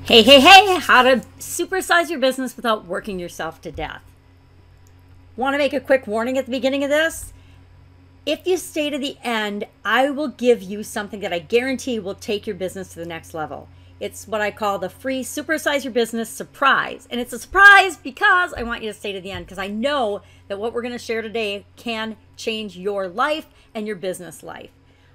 Hey, hey, hey, how to supersize your business without working yourself to death. Want to make a quick warning at the beginning of this? If you stay to the end, I will give you something that I guarantee will take your business to the next level. It's what I call the free Supersize Your Business surprise. And it's a surprise because I want you to stay to the end, because I know that what we're going to share today can change your life and your business life.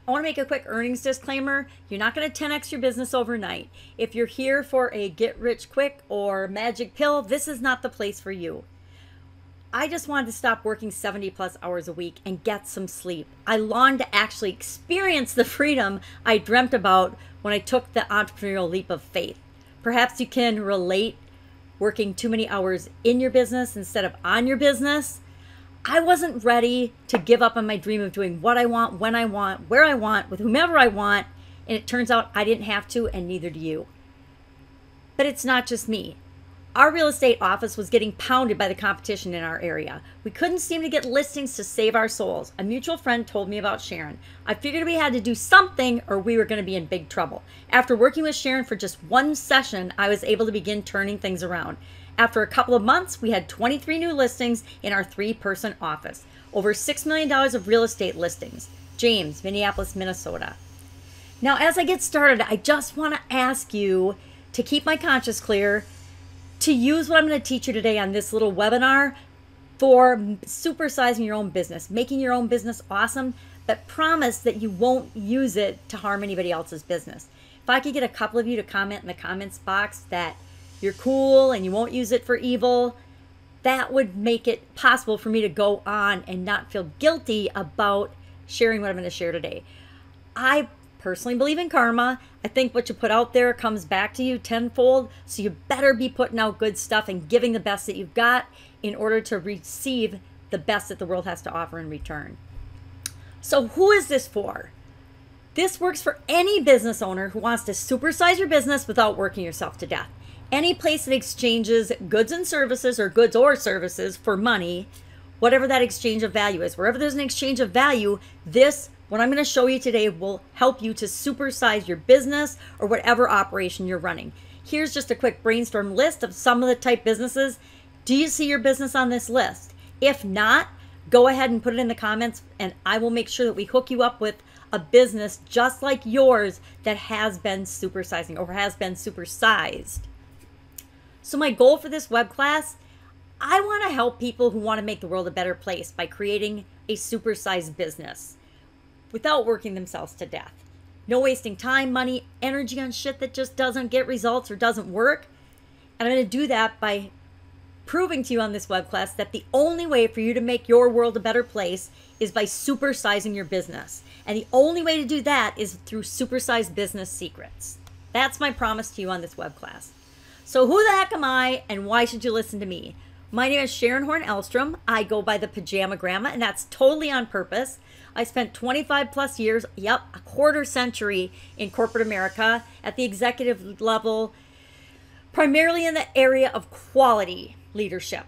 I want to make a quick earnings disclaimer. You're not going to 10x your business overnight. If you're here for a get rich quick or magic pill, this is not the place for you. I just wanted to stop working 70 plus hours a week and get some sleep. I longed to actually experience the freedom I dreamt about when I took the entrepreneurial leap of faith. Perhaps you can relate working too many hours in your business instead of on your business. I wasn't ready to give up on my dream of doing what I want, when I want, where I want, with whomever I want. And it turns out I didn't have to, and neither do you. But it's not just me. Our real estate office was getting pounded by the competition in our area. We couldn't seem to get listings to save our souls. A mutual friend told me about Sharon. I figured we had to do something or we were going to be in big trouble. After working with Sharon for just one session, I was able to begin turning things around. After a couple of months, we had 23 new listings in our 3-person office. Over $6 million of real estate listings. James, Minneapolis, Minnesota. Now, as I get started, I just want to ask you to keep my conscience clear, to use what I'm going to teach you today on this little webinar for supersizing your own business, making your own business awesome, but promise that you won't use it to harm anybody else's business. If I could get a couple of you to comment in the comments box that you're cool and you won't use it for evil, that would make it possible for me to go on and not feel guilty about sharing what I'm going to share today. I personally believe in karma. I think what you put out there comes back to you tenfold. So you better be putting out good stuff and giving the best that you've got in order to receive the best that the world has to offer in return. So who is this for? This works for any business owner who wants to supersize your business without working yourself to death. Any place that exchanges goods and services, or goods or services, for money, whatever that exchange of value is, wherever there's an exchange of value, what I'm going to show you today will help you to supersize your business or whatever operation you're running. Here's just a quick brainstorm list of some of the type businesses. Do you see your business on this list? If not, go ahead and put it in the comments, and I will make sure that we hook you up with a business just like yours that has been supersizing or has been supersized. So my goal for this web class, I want to help people who want to make the world a better place by creating a supersized business without working themselves to death. No wasting time, money, energy on shit that just doesn't get results or doesn't work. And I'm going to do that by proving to you on this web class that the only way for you to make your world a better place is by supersizing your business. And the only way to do that is through supersized business secrets. That's my promise to you on this web class. So who the heck am I, and why should you listen to me? My name is Sharon Horne-Ellstrom. I go by the Pajama Grandma, and that's totally on purpose. I spent 25 plus years, a quarter century in corporate America at the executive level, primarily in the area of quality leadership.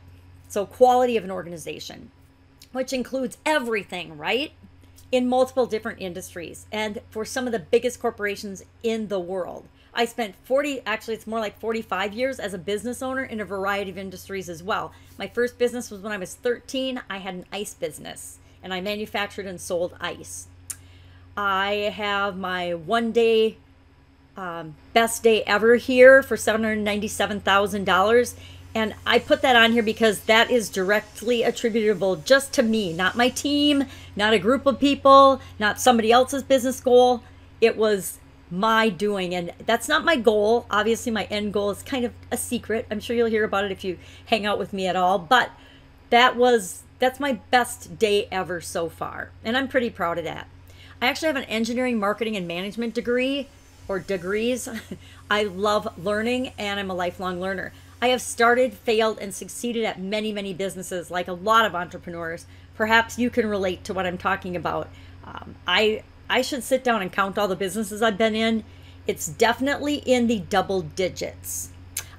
So quality of an organization, which includes everything, right? In multiple different industries and for some of the biggest corporations in the world. I spent it's more like 45 years as a business owner in a variety of industries as well. My first business was when I was 13. I had an ice business and I manufactured and sold ice. I have my one-day best day ever here for $797,000. And I put that on here because that is directly attributable just to me, not my team, not a group of people, not somebody else's business goal. It was my doing, and that's not my goal. Obviously, my end goal is kind of a secret. I'm sure you'll hear about it if you hang out with me at all, but that's my best day ever so far, and I'm pretty proud of that. I actually have an engineering, marketing, and management degree, or degrees. I love learning, and I'm a lifelong learner. I have started, failed, and succeeded at many, many businesses, like a lot of entrepreneurs. Perhaps you can relate to what I'm talking about. I should sit down and count all the businesses I've been in. It's definitely in the double digits.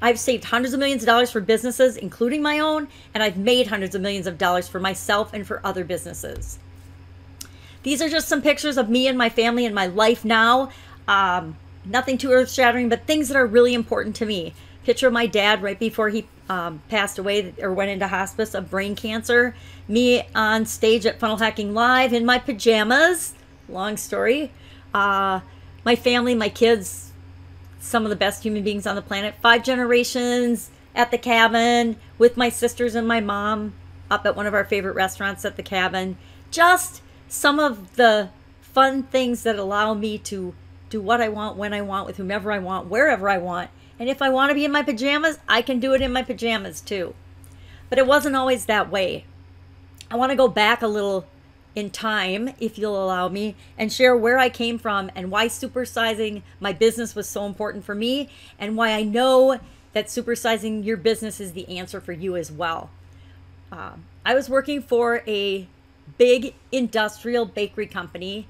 I've saved hundreds of millions of dollars for businesses, including my own, and I've made hundreds of millions of dollars for myself and for other businesses. These are just some pictures of me and my family and my life now. nothing too earth-shattering, but things that are really important to me. Picture of my dad right before he passed away or went into hospice of brain cancer. Me on stage at Funnel Hacking Live in my pajamas. Long story. My family, my kids, some of the best human beings on the planet. 5 generations at the cabin with my sisters and my mom up at one of our favorite restaurants at the cabin. Just some of the fun things that allow me to do what I want, when I want, with whomever I want, wherever I want. And if I want to be in my pajamas, I can do it in my pajamas too. But it wasn't always that way. I want to go back a little in time, if you'll allow me, and share where I came from and why supersizing my business was so important for me, and why I know that supersizing your business is the answer for you as well. I was working for a big industrial bakery company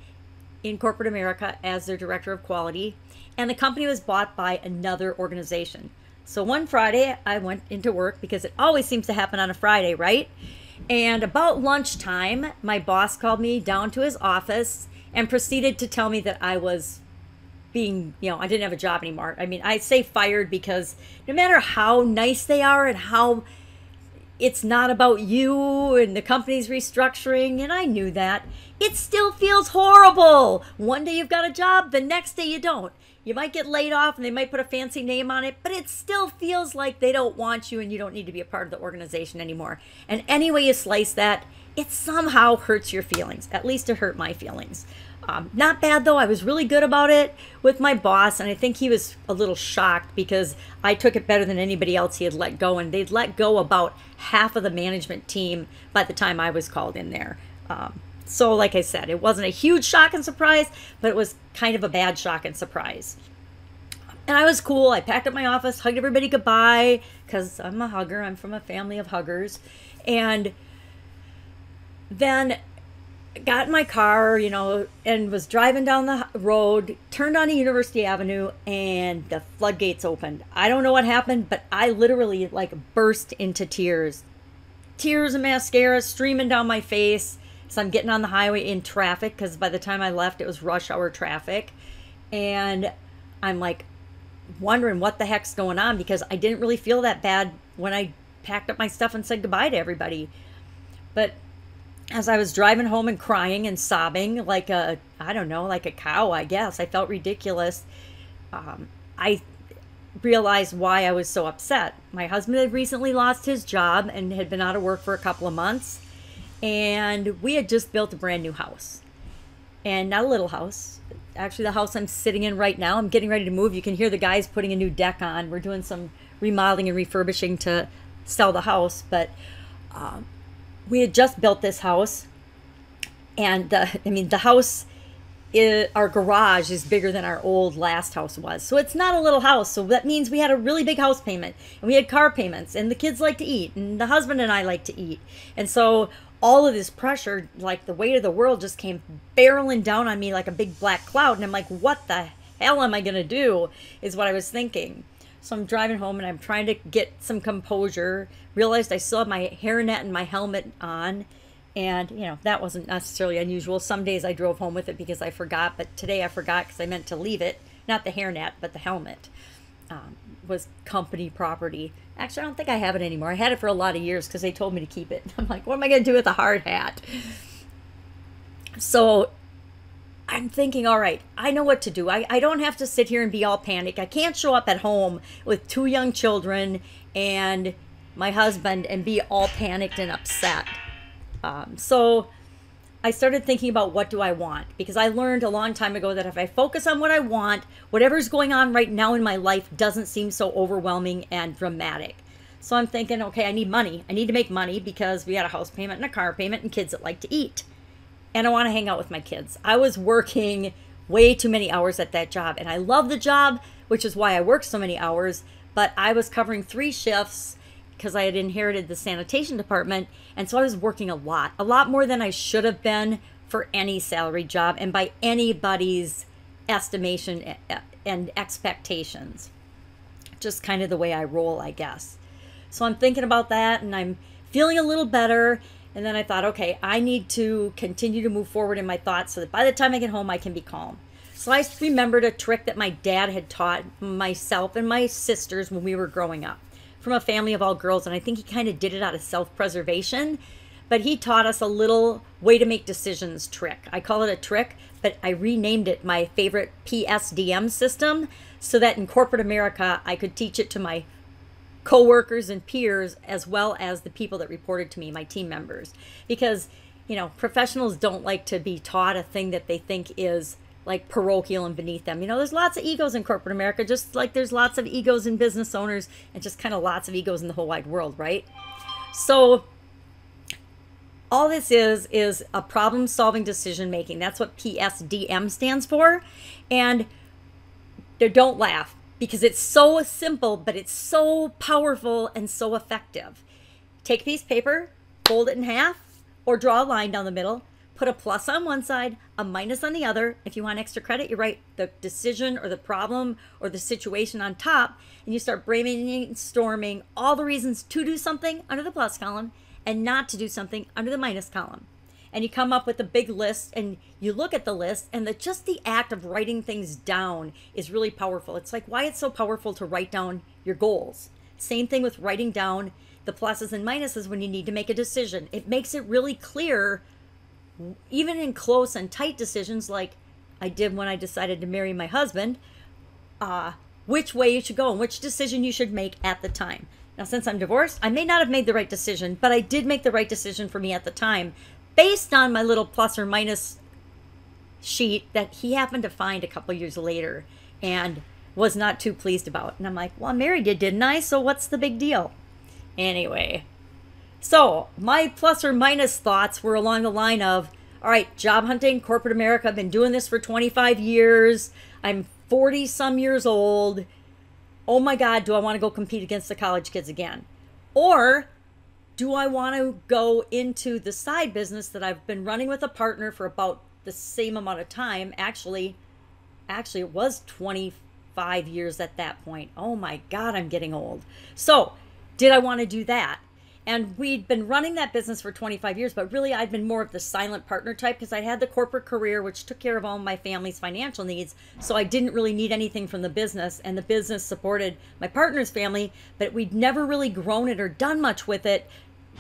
in corporate America as their director of quality, and the company was bought by another organization. So one Friday I went into work, because it always seems to happen on a Friday, right? And about lunchtime, my boss called me down to his office and proceeded to tell me that I was being, I didn't have a job anymore. I mean, I say fired because no matter how nice they are and how it's not about you and the company's restructuring, and I knew that, it still feels horrible. One day you've got a job, the next day you don't. You might get laid off and they might put a fancy name on it, but it still feels like they don't want you and you don't need to be a part of the organization anymore. And any way you slice that, it somehow hurts your feelings. At least it hurt my feelings. Not bad though. I was really good about it with my boss, and I think he was a little shocked because I took it better than anybody else he had let go, and they'd let go about half of the management team by the time I was called in there. So like I said, it wasn't a huge shock and surprise, but it was kind of a bad shock and surprise. And I was cool. I packed up my office, hugged everybody goodbye, because I'm a hugger. I'm from a family of huggers. And then got in my car, and was driving down the road, turned onto University Avenue, and the floodgates opened. I don't know what happened, but I literally burst into tears. Tears and mascara streaming down my face. So I'm getting on the highway in traffic, because by the time I left, it was rush hour traffic. And I'm wondering what the heck's going on, because I didn't really feel that bad when I packed up my stuff and said goodbye to everybody. But as I was driving home and crying and sobbing like a cow, I guess, I felt ridiculous. I realized why I was so upset. My husband had recently lost his job and had been out of work for a couple of months. And we had just built a brand new house. And not a little house. Actually, the house I'm sitting in right now, I'm getting ready to move. You can hear the guys putting a new deck on. We're doing some remodeling and refurbishing to sell the house. But we had just built this house. And the house, our garage is bigger than our old last house was. So it's not a little house. So that means we had a really big house payment. And we had car payments. And the kids like to eat. And the husband and I like to eat. And so all of this pressure, like the weight of the world, just came barreling down on me like a big black cloud. And I'm like, what the hell am I going to do, is what I was thinking. So I'm driving home and I'm trying to get some composure. Realized I still had my hairnet and my helmet on. And, that wasn't necessarily unusual. Some days I drove home with it because I forgot. But today I forgot because I meant to leave it. Not the hairnet, but the helmet. Was company property. Actually, I don't think I have it anymore. I had it for a lot of years because they told me to keep it. I'm like, what am I going to do with a hard hat? So I'm thinking, all right, I know what to do. I don't have to sit here and be all panicked. I can't show up at home with 2 young children and my husband and be all panicked and upset. So I started thinking about, what do I want? Because I learned a long time ago that if I focus on what I want, whatever's going on right now in my life doesn't seem so overwhelming and dramatic. So I'm thinking, okay, I need money. I need to make money because we had a house payment and a car payment and kids that like to eat. And I want to hang out with my kids. I was working way too many hours at that job. And I love the job, which is why I work so many hours. But I was covering 3 shifts because I had inherited the sanitation department. And so I was working a lot more than I should have been for any salary job and by anybody's estimation and expectations. Just kind of the way I roll, I guess. So I'm thinking about that and I'm feeling a little better. And then I thought, okay, I need to continue to move forward in my thoughts so that by the time I get home, I can be calm. So I remembered a trick that my dad had taught myself and my sisters when we were growing up, from a family of all girls. And I think he kind of did it out of self-preservation, but he taught us a little way to make decisions trick. I call it a trick, but I renamed it my favorite PSDM system, so that in corporate America, I could teach it to my coworkers and peers, as well as the people that reported to me, my team members. Because, you know, professionals don't like to be taught a thing that they think is like parochial and beneath them. You know, there's lots of egos in corporate America, just like there's lots of egos in business owners, and just kind of lots of egos in the whole wide world, right? So all this is a problem-solving decision making. That's what PSDM stands for. And don't laugh, because it's so simple, but it's so powerful and so effective. Take a piece of paper, fold it in half, or draw a line down the middle. Put a plus on one side, a minus on the other. If you want extra credit, you write the decision or the problem or the situation on top, and you start brainstorming all the reasons to do something under the plus column and not to do something under the minus column. And you come up with a big list, and you look at the list, and just the act of writing things down is really powerful. It's like why it's so powerful to write down your goals. Same thing with writing down the pluses and minuses when you need to make a decision. It makes it really clear, even in close and tight decisions like I did when I decided to marry my husband, which way you should go and which decision you should make at the time. Now, since I'm divorced, I may not have made the right decision, but I did make the right decision for me at the time, based on my little plus or minus sheet that he happened to find a couple years later and was not too pleased about. And I'm like, well, I married you, didn't I? So what's the big deal? Anyway, so my plus or minus thoughts were along the line of, all right, job hunting, corporate America. I've been doing this for 25 years. I'm 40 some years old. Oh my God, do I want to go compete against the college kids again? Or do I want to go into the side business that I've been running with a partner for about the same amount of time? Actually, it was 25 years at that point. Oh my God, I'm getting old. So did I want to do that? And we'd been running that business for 25 years, but really I'd been more of the silent partner type, because I had the corporate career, which took care of all my family's financial needs. So I didn't really need anything from the business, and the business supported my partner's family, but we'd never really grown it or done much with it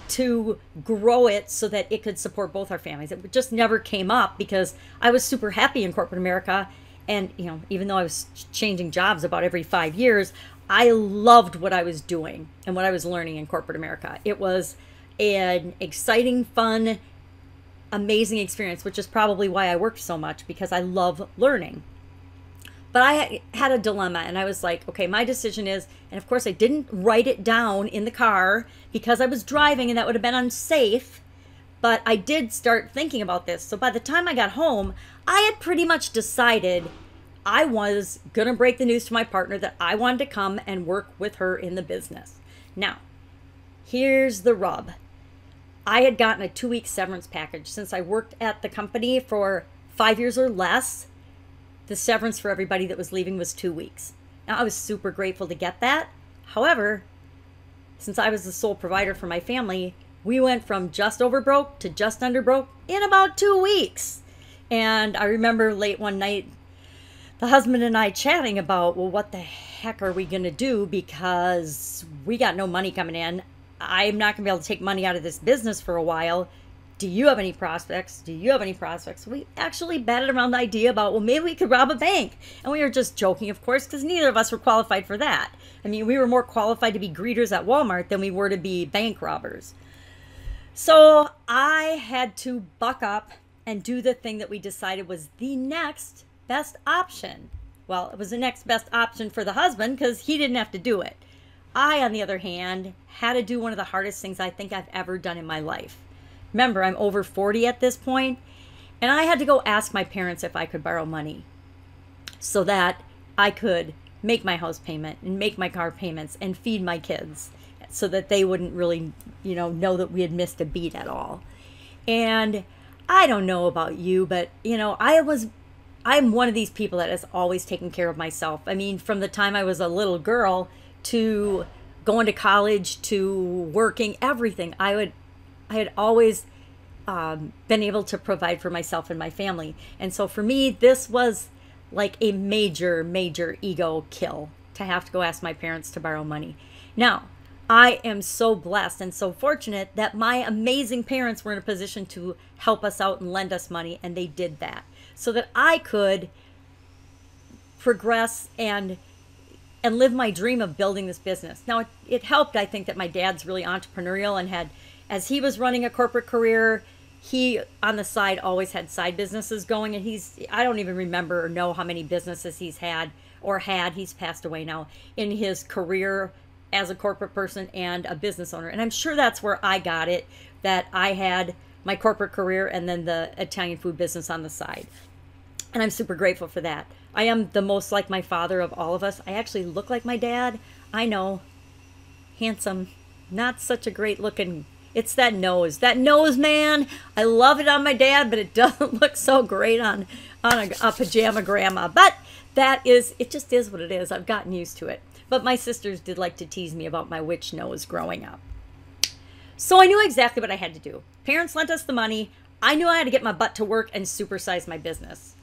to grow it so that it could support both our families. It just never came up because I was super happy in corporate America. And, you know, even though I was changing jobs about every 5 years, I loved what I was doing and what I was learning in corporate America. It was an exciting, fun, amazing experience, which is probably why I worked so much, because I love learning. But I had a dilemma, and I was like, okay, my decision is, and of course I didn't write it down in the car because I was driving and that would have been unsafe, but I did start thinking about this. So by the time I got home, I had pretty much decided I was going to break the news to my partner that I wanted to come and work with her in the business. Now, here's the rub. I had gotten a 2-week severance package. Since I worked at the company for 5 years or less, the severance for everybody that was leaving was 2 weeks. Now, I was super grateful to get that. However, since I was the sole provider for my family, we went from just over broke to just under broke in about 2 weeks. And I remember late one night, the husband and I chatting about, well, what the heck are we going to do? Because we got no money coming in. I'm not going to be able to take money out of this business for a while. Do you have any prospects? Do you have any prospects? We actually batted around the idea about, well, maybe we could rob a bank. And we were just joking, of course, because neither of us were qualified for that. I mean, we were more qualified to be greeters at Walmart than we were to be bank robbers. So I had to buck up and do the thing that we decided was the next best option. Well, it was the next best option for the husband because he didn't have to do it. I, on the other hand, had to do one of the hardest things I think I've ever done in my life. Remember, I'm over 40 at this point, and I had to go ask my parents if I could borrow money so that I could make my house payment and make my car payments and feed my kids so that they wouldn't really, know that we had missed a beat at all. And I don't know about you, but, I'm one of these people that has always taken care of myself. I mean, from the time I was a little girl to going to college to working, everything, I had always been able to provide for myself and my family. And so for me, this was like a major, major ego kill to have to go ask my parents to borrow money. Now, I am so blessed and so fortunate that my amazing parents were in a position to help us out and lend us money, and they did that so that I could progress and live my dream of building this business. Now, it helped, I think, that my dad's really entrepreneurial and had, as he was running a corporate career, he on the side always had side businesses going, and I don't even remember or know how many businesses he's had, he's passed away now, in his career as a corporate person and a business owner. And I'm sure that's where I got it, that I had my corporate career and then the Italian food business on the side. And I'm super grateful for that. I am the most like my father of all of us. I actually look like my dad. I know, handsome, not such a great looking. It's that nose. That nose, man. I love it on my dad, but it doesn't look so great on a pajama grandma. But it just is what it is. I've gotten used to it. But my sisters did like to tease me about my witch nose growing up. So I knew exactly what I had to do. Parents lent us the money. I knew I had to get my butt to work and supersize my business.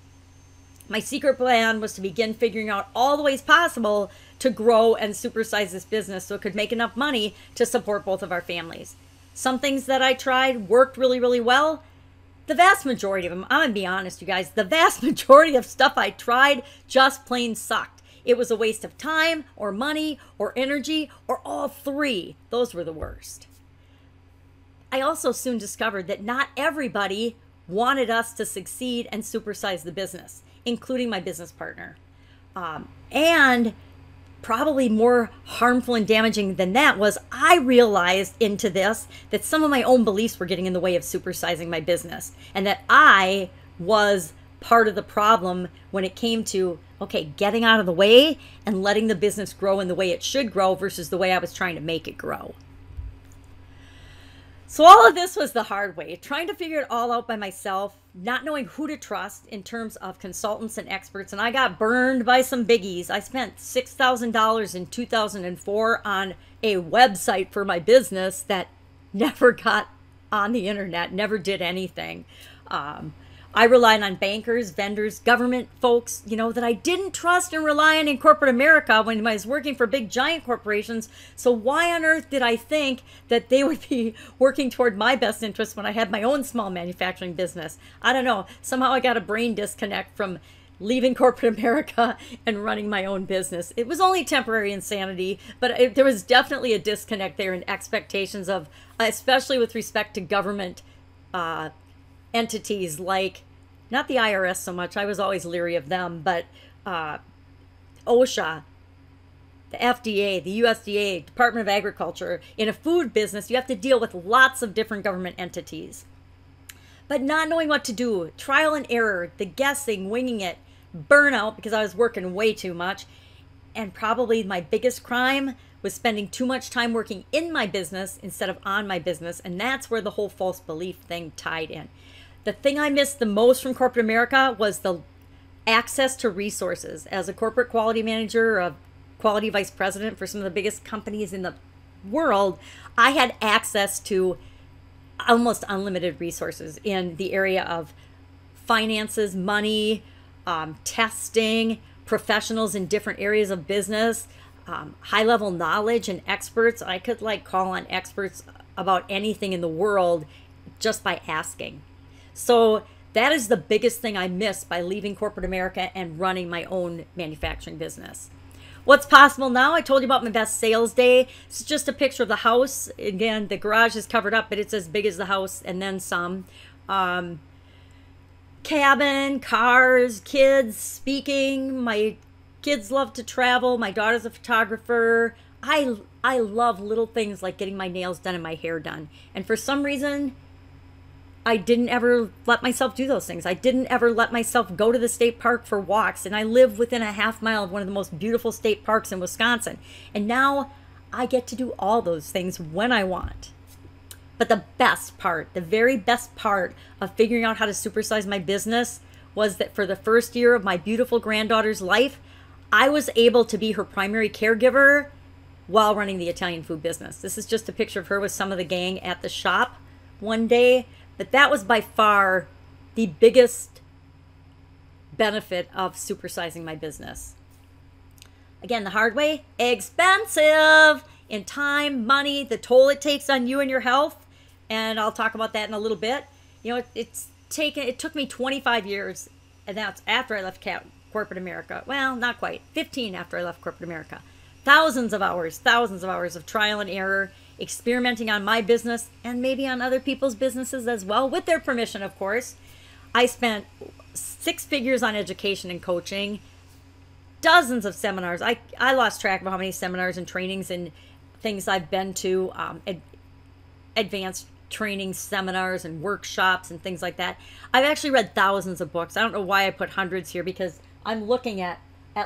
My secret plan was to begin figuring out all the ways possible to grow and supersize this business so it could make enough money to support both of our families. Some things that I tried worked really, really well. The vast majority of them, I'm gonna be honest, you guys, the vast majority of stuff I tried just plain sucked. It was a waste of time or money or energy or all three. Those were the worst. I also soon discovered that not everybody wanted us to succeed and supersize the business, including my business partner. And probably more harmful and damaging than that was I realized into this that some of my own beliefs were getting in the way of supersizing my business, and that I was part of the problem when it came to, okay, getting out of the way and letting the business grow in the way it should grow versus the way I was trying to make it grow. So all of this was the hard way, trying to figure it all out by myself, not knowing who to trust in terms of consultants and experts. And I got burned by some biggies. I spent $6,000 in 2004 on a website for my business that never got on the internet, never did anything. I relied on bankers, vendors, government folks, that I didn't trust and rely on in corporate America when I was working for big giant corporations. So why on earth did I think that they would be working toward my best interest when I had my own small manufacturing business? I don't know. Somehow I got a brain disconnect from leaving corporate America and running my own business. It was only temporary insanity, but there was definitely a disconnect there in expectations of, especially with respect to government entities like, not the IRS so much, I was always leery of them, but OSHA, the FDA, the USDA, Department of Agriculture. In a food business, you have to deal with lots of different government entities. But not knowing what to do, trial and error, the guessing, winging it, burnout because I was working way too much, and probably my biggest crime was spending too much time working in my business instead of on my business, and that's where the whole false belief thing tied in. The thing I missed the most from corporate America was the access to resources. As a corporate quality manager, a quality vice president for some of the biggest companies in the world, I had access to almost unlimited resources in the area of finances, money, testing, professionals in different areas of business, high-level knowledge and experts. I could call on experts about anything in the world just by asking. So that is the biggest thing I missed by leaving corporate America and running my own manufacturing business. What's possible now? I told you about my best sales day. It's just a picture of the house. Again, the garage is covered up, but it's as big as the house and then some. Cabin, cars, kids, speaking. My kids love to travel. My daughter's a photographer. I love little things like getting my nails done and my hair done. And for some reason, I didn't ever let myself do those things. I didn't ever let myself go to the state park for walks. And I live within a half mile of one of the most beautiful state parks in Wisconsin. And now I get to do all those things when I want. But the best part, the very best part of figuring out how to supersize my business was that for the first year of my beautiful granddaughter's life, I was able to be her primary caregiver while running the Italian food business. This is just a picture of her with some of the gang at the shop one day. But that was by far the biggest benefit of supersizing my business. Again, the hard way, expensive in time, money, the toll it takes on you and your health. And I'll talk about that in a little bit. You know, it took me 25 years, and that's after I left corporate America. Well, not quite, 15 after I left corporate America. Thousands of hours of trial and error, experimenting on my business and maybe on other people's businesses as well, with their permission, of course. I spent 6 figures on education and coaching, dozens of seminars. I lost track of how many seminars and trainings and things I've been to, advanced training seminars and workshops and things like that. I've actually read thousands of books. I don't know why I put hundreds here, because I'm looking at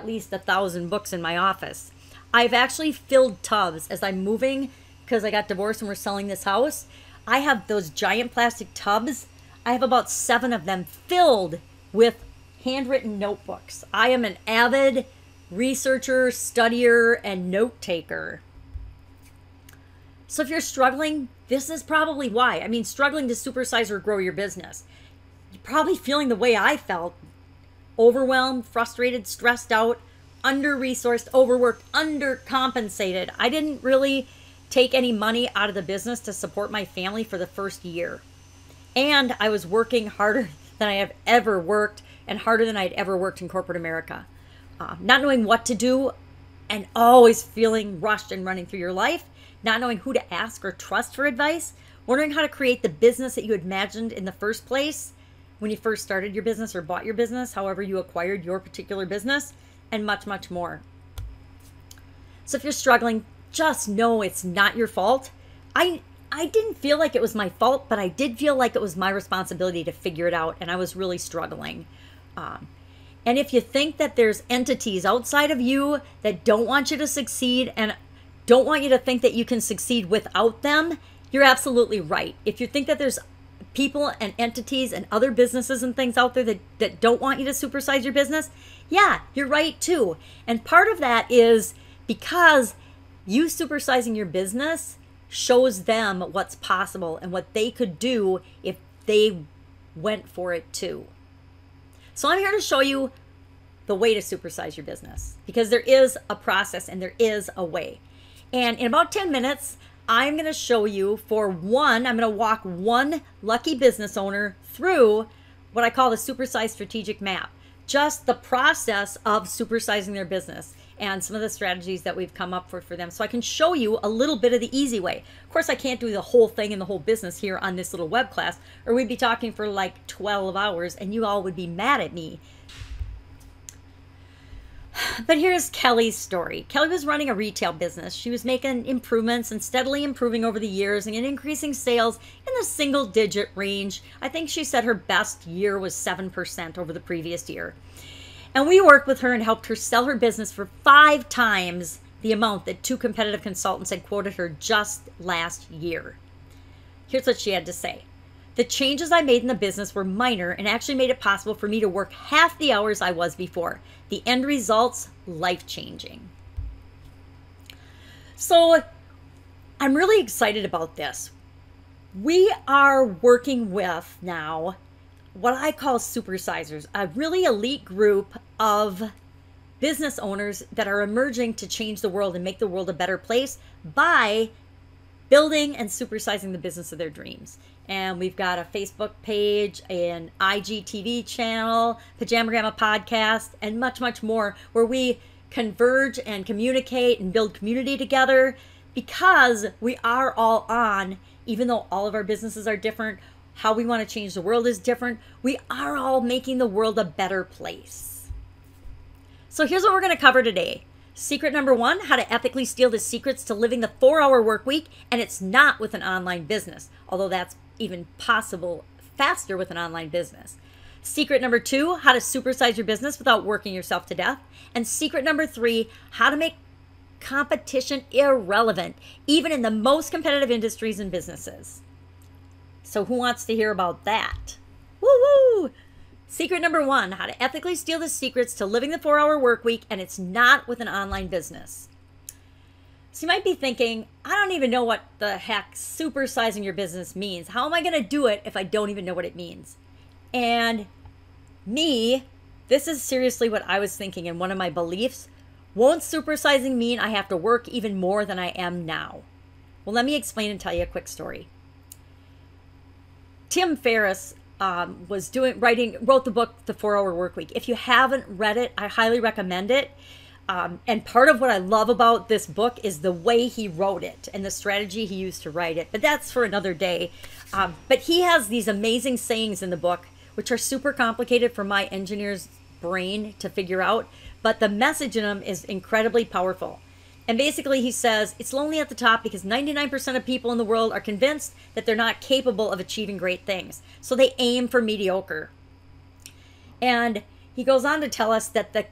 least 1,000 books in my office. I've actually filled tubs as I'm moving, because I got divorced and we're selling this house. I have those giant plastic tubs. I have about 7 of them filled with handwritten notebooks. I am an avid researcher, studier, and note taker. So if you're struggling, this is probably why. I mean, struggling to supersize or grow your business. You're probably feeling the way I felt. Overwhelmed, frustrated, stressed out, under-resourced, overworked, undercompensated. I didn't really take any money out of the business to support my family for the first year. And I was working harder than I have ever worked, and harder than I'd ever worked in corporate America. Not knowing what to do, and always feeling rushed and running through your life. Not knowing who to ask or trust for advice. Wondering how to create the business that you imagined in the first place when you first started your business or bought your business, however you acquired your particular business, and much, much more. So if you're struggling, just know it's not your fault. I didn't feel like it was my fault, but I did feel like it was my responsibility to figure it out, and I was really struggling. And if you think that there's entities outside of you that don't want you to succeed and don't want you to think that you can succeed without them, you're absolutely right. If you think that there's people and entities and other businesses and things out there that don't want you to supersize your business, yeah, you're right too. And part of that is because you supersizing your business shows them what's possible and what they could do if they went for it too. So I'm here to show you the way to supersize your business, because there is a process and there is a way. And in about 10 minutes, I'm going to show you I'm going to walk one lucky business owner through what I call the Supersize Strategic Map. Just the process of supersizing their business and some of the strategies that we've come up for them. So I can show you a little bit of the easy way. Of course, I can't do the whole thing and the whole business here on this little web class, or we'd be talking for like 12 hours and you all would be mad at me. But here's Kelly's story. Kelly was running a retail business. She was making improvements and steadily improving over the years and increasing sales in the single-digit range. I think she said her best year was 7% over the previous year. And we worked with her and helped her sell her business for 5 times the amount that 2 competitive consultants had quoted her just last year. Here's what she had to say. The changes I made in the business were minor and actually made it possible for me to work half the hours I was before. The end results, life-changing. So I'm really excited about this. We are working with now what I call supersizers, a really elite group of business owners that are emerging to change the world and make the world a better place by building and supersizing the business of their dreams. And we've got a Facebook page, an IGTV channel, Pajama Grandma podcast, and much, much more, where we converge and communicate and build community together, because we are all on, even though all of our businesses are different, how we want to change the world is different, we are all making the world a better place. So here's what we're going to cover today. Secret number 1, how to ethically steal the secrets to living the 4-hour work week, and it's not with an online business, although that's even possible faster with an online business. Secret number 2, how to supersize your business without working yourself to death. And secret number 3, how to make competition irrelevant, even in the most competitive industries and businesses. So who wants to hear about that? Woo-woo! Secret number 1, how to ethically steal the secrets to living the 4-hour work week, and it's not with an online business. So you might be thinking, I don't even know what the heck supersizing your business means. How am I going to do it if I don't even know what it means? And me, This is seriously what I was thinking and one of my beliefs. Won't supersizing mean I have to work even more than I am now? Well, let me explain and tell you a quick story. Tim Ferriss wrote the book, The 4-Hour Workweek. If you haven't read it, I highly recommend it. And part of what I love about this book is the way he wrote it and the strategy he used to write it. But that's for another day. But he has these amazing sayings in the book, which are super complicated for my engineer's brain to figure out. But the message in them is incredibly powerful. And basically he says, it's lonely at the top because 99% of people in the world are convinced that they're not capable of achieving great things. So they aim for mediocre. And he goes on to tell us that the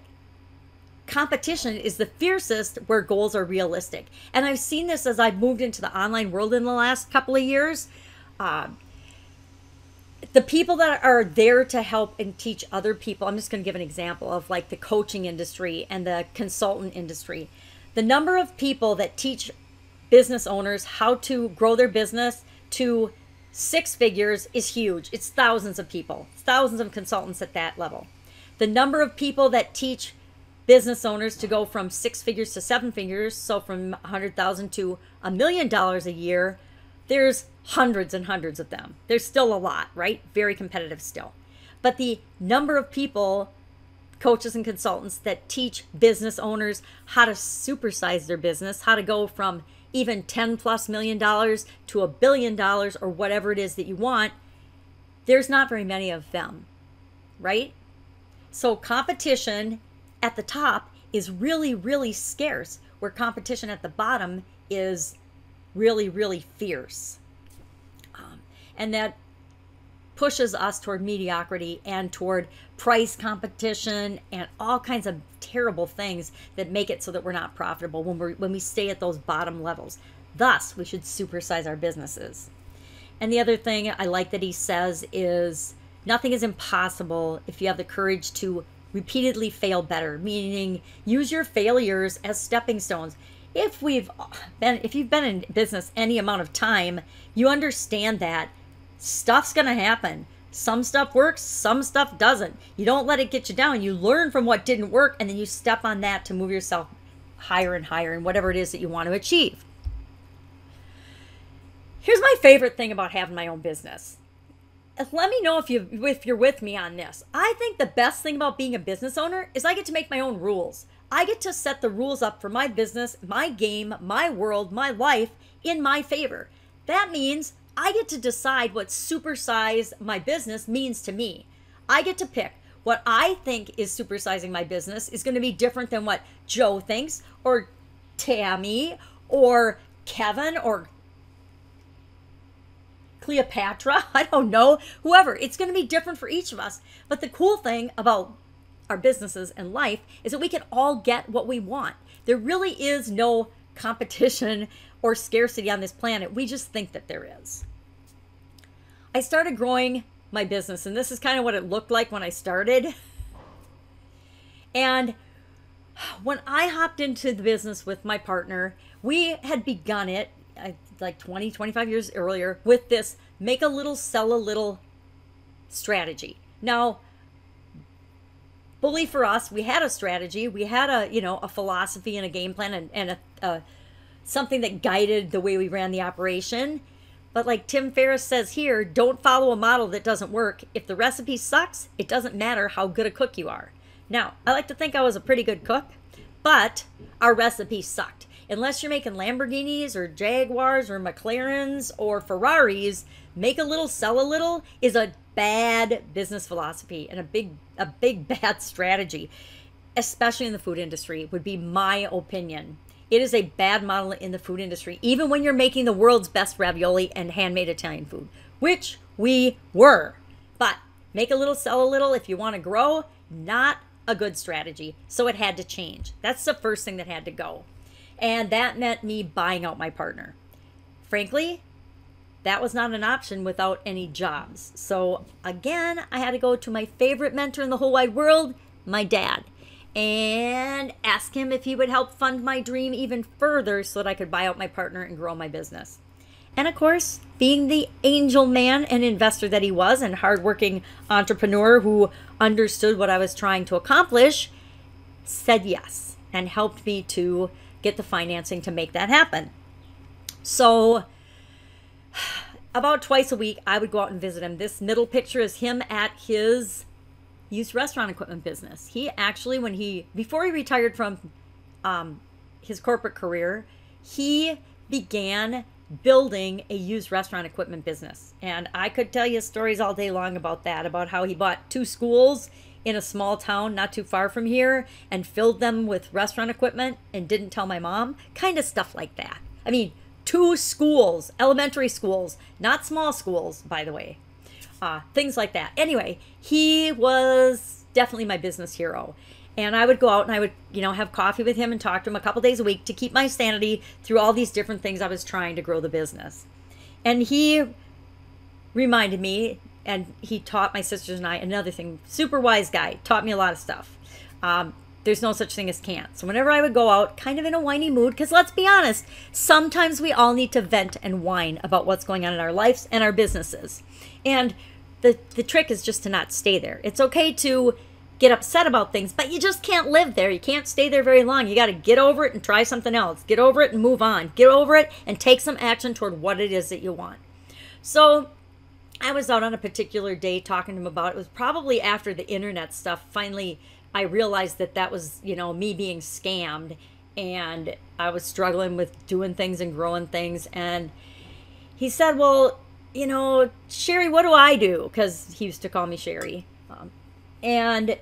competition is the fiercest where goals are realistic. And I've seen this as I've moved into the online world in the last couple of years. The people that are there to help and teach other people, I'm just going to give an example of like the coaching industry and the consultant industry. The number of people that teach business owners how to grow their business to 6 figures is huge. It's thousands of people, thousands of consultants at that level. The number of people that teach business owners to go from 6 figures to 7 figures, so from 100,000 to $1 million a year, there's hundreds and hundreds of them. There's still a lot, right? Very competitive still. But the number of people, coaches and consultants that teach business owners how to supersize their business, how to go from even $10+ million to $1 billion or whatever it is that you want, there's not very many of them, right? So competition at the top is really, really scarce, where competition at the bottom is really, really fierce. And that pushes us toward mediocrity and toward price competition and all kinds of terrible things that make it so that we're not profitable when we stay at those bottom levels. Thus, we should supersize our businesses. And the other thing I like that he says is nothing is impossible if you have the courage to repeatedly fail better, meaning use your failures as stepping stones. If you've been in business any amount of time, you understand that stuff's going to happen. Some stuff works, some stuff doesn't. You don't let it get you down. You learn from what didn't work, and then you step on that to move yourself higher and higher in whatever it is that you want to achieve. Here's my favorite thing about having my own business. Let me know if you're with me on this. I think the best thing about being a business owner is I get to make my own rules. I get to set the rules up for my business, my game, my world, my life in my favor. That means I get to decide what supersize my business means to me. I get to pick what I think is supersizing my business is going to be different than what Joe thinks, or Tammy, or Kevin, or Cleopatra. I don't know, whoever. It's going to be different for each of us. But the cool thing about our businesses and life is that we can all get what we want. There really is no competition or scarcity on this planet. We just think that there is. I started growing my business, and this is kind of what it looked like when I started. And when I hopped into the business with my partner, we had begun it like 20, 25 years earlier with this make a little, sell a little strategy. Now, bully for us, we had a strategy, we had a philosophy and a game plan and something that guided the way we ran the operation. But like Tim Ferriss says here, don't follow a model that doesn't work. If the recipe sucks, it doesn't matter how good a cook you are. Now, I like to think I was a pretty good cook, but our recipe sucked. Unless you're making Lamborghinis or Jaguars or McLarens or Ferraris, make a little, sell a little is a bad business philosophy and a big bad strategy, especially in the food industry, would be my opinion. It is a bad model in the food industry, even when you're making the world's best ravioli and handmade Italian food, which we were. But make a little, sell a little if you want to grow, not a good strategy. So it had to change. That's the first thing that had to go. And that meant me buying out my partner. Frankly, that was not an option without any jobs. So again, I had to go to my favorite mentor in the whole wide world, my dad, and ask him if he would help fund my dream even further so that I could buy out my partner and grow my business. And of course, being the angel man and investor that he was and hardworking entrepreneur who understood what I was trying to accomplish, said yes and helped me to get the financing to make that happen. So about twice a week, I would go out and visit him. This middle picture is him at his used restaurant equipment business. He actually, before he retired from his corporate career, he began building a used restaurant equipment business. And I could tell you stories all day long about that, about how he bought 2 schools in a small town not too far from here and filled them with restaurant equipment and didn't tell my mom, kind of stuff like that. I mean, 2 schools, elementary schools, not small schools, by the way, things like that. Anyway, he was definitely my business hero. And I would go out and I would, have coffee with him and talk to him a couple days a week to keep my sanity through all these different things I was trying to grow the business. And he reminded me, and he taught my sisters and I another thing. Super wise guy, taught me a lot of stuff. There's no such thing as can't. So whenever I would go out kind of in a whiny mood, because let's be honest, sometimes we all need to vent and whine about what's going on in our lives and our businesses. And the trick is just to not stay there. It's okay to get upset about things, but you just can't live there. You can't stay there very long. You got to get over it and try something else. Get over it and move on. Get over it and take some action toward what it is that you want. So I was out on a particular day talking to him about it. It was probably after the internet stuff. Finally, I realized that was, me being scammed, and I was struggling with doing things and growing things. And he said, well, Sherry, what do I do? Because he used to call me Sherry. And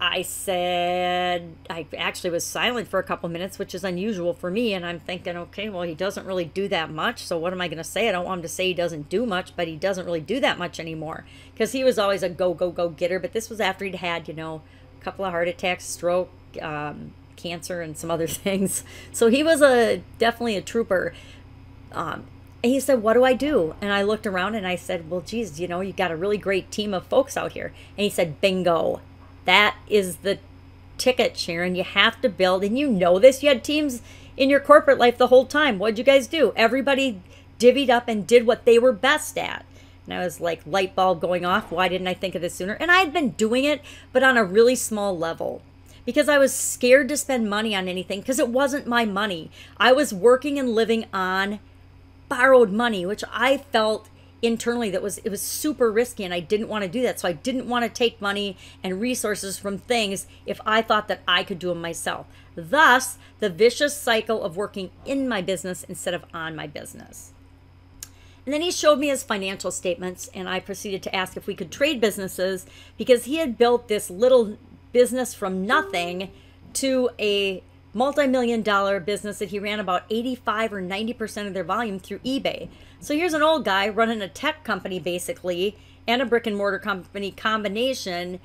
I said, I actually was silent for a couple minutes, which is unusual for me. And I'm thinking, okay, well, he doesn't really do that much. So what am I going to say? I don't want him to say he doesn't do much, but he doesn't really do that much anymore. Because he was always a go, go, go getter. But this was after he'd had, a couple of heart attacks, stroke, cancer, and some other things. So he was definitely a trooper. And he said, what do I do? And I looked around and I said, well, geez, you got a really great team of folks out here. And he said, bingo. That is the ticket, Sharon. You have to build, and this. You had teams in your corporate life the whole time. What'd you guys do? Everybody divvied up and did what they were best at. And I was like, light bulb going off. Why didn't I think of this sooner? And I had been doing it, but on a really small level. Because I was scared to spend money on anything because it wasn't my money. I was working and living on borrowed money, which I felt internally it was super risky, and I didn't want to do that. So I didn't want to take money and resources from things if I thought that I could do them myself. Thus, the vicious cycle of working in my business instead of on my business. And then he showed me his financial statements, and I proceeded to ask if we could trade businesses, because he had built this little business from nothing to a multi-million-dollar business that he ran about 85 or 90% of their volume through eBay. So here's an old guy running a tech company basically and a brick and mortar company combination,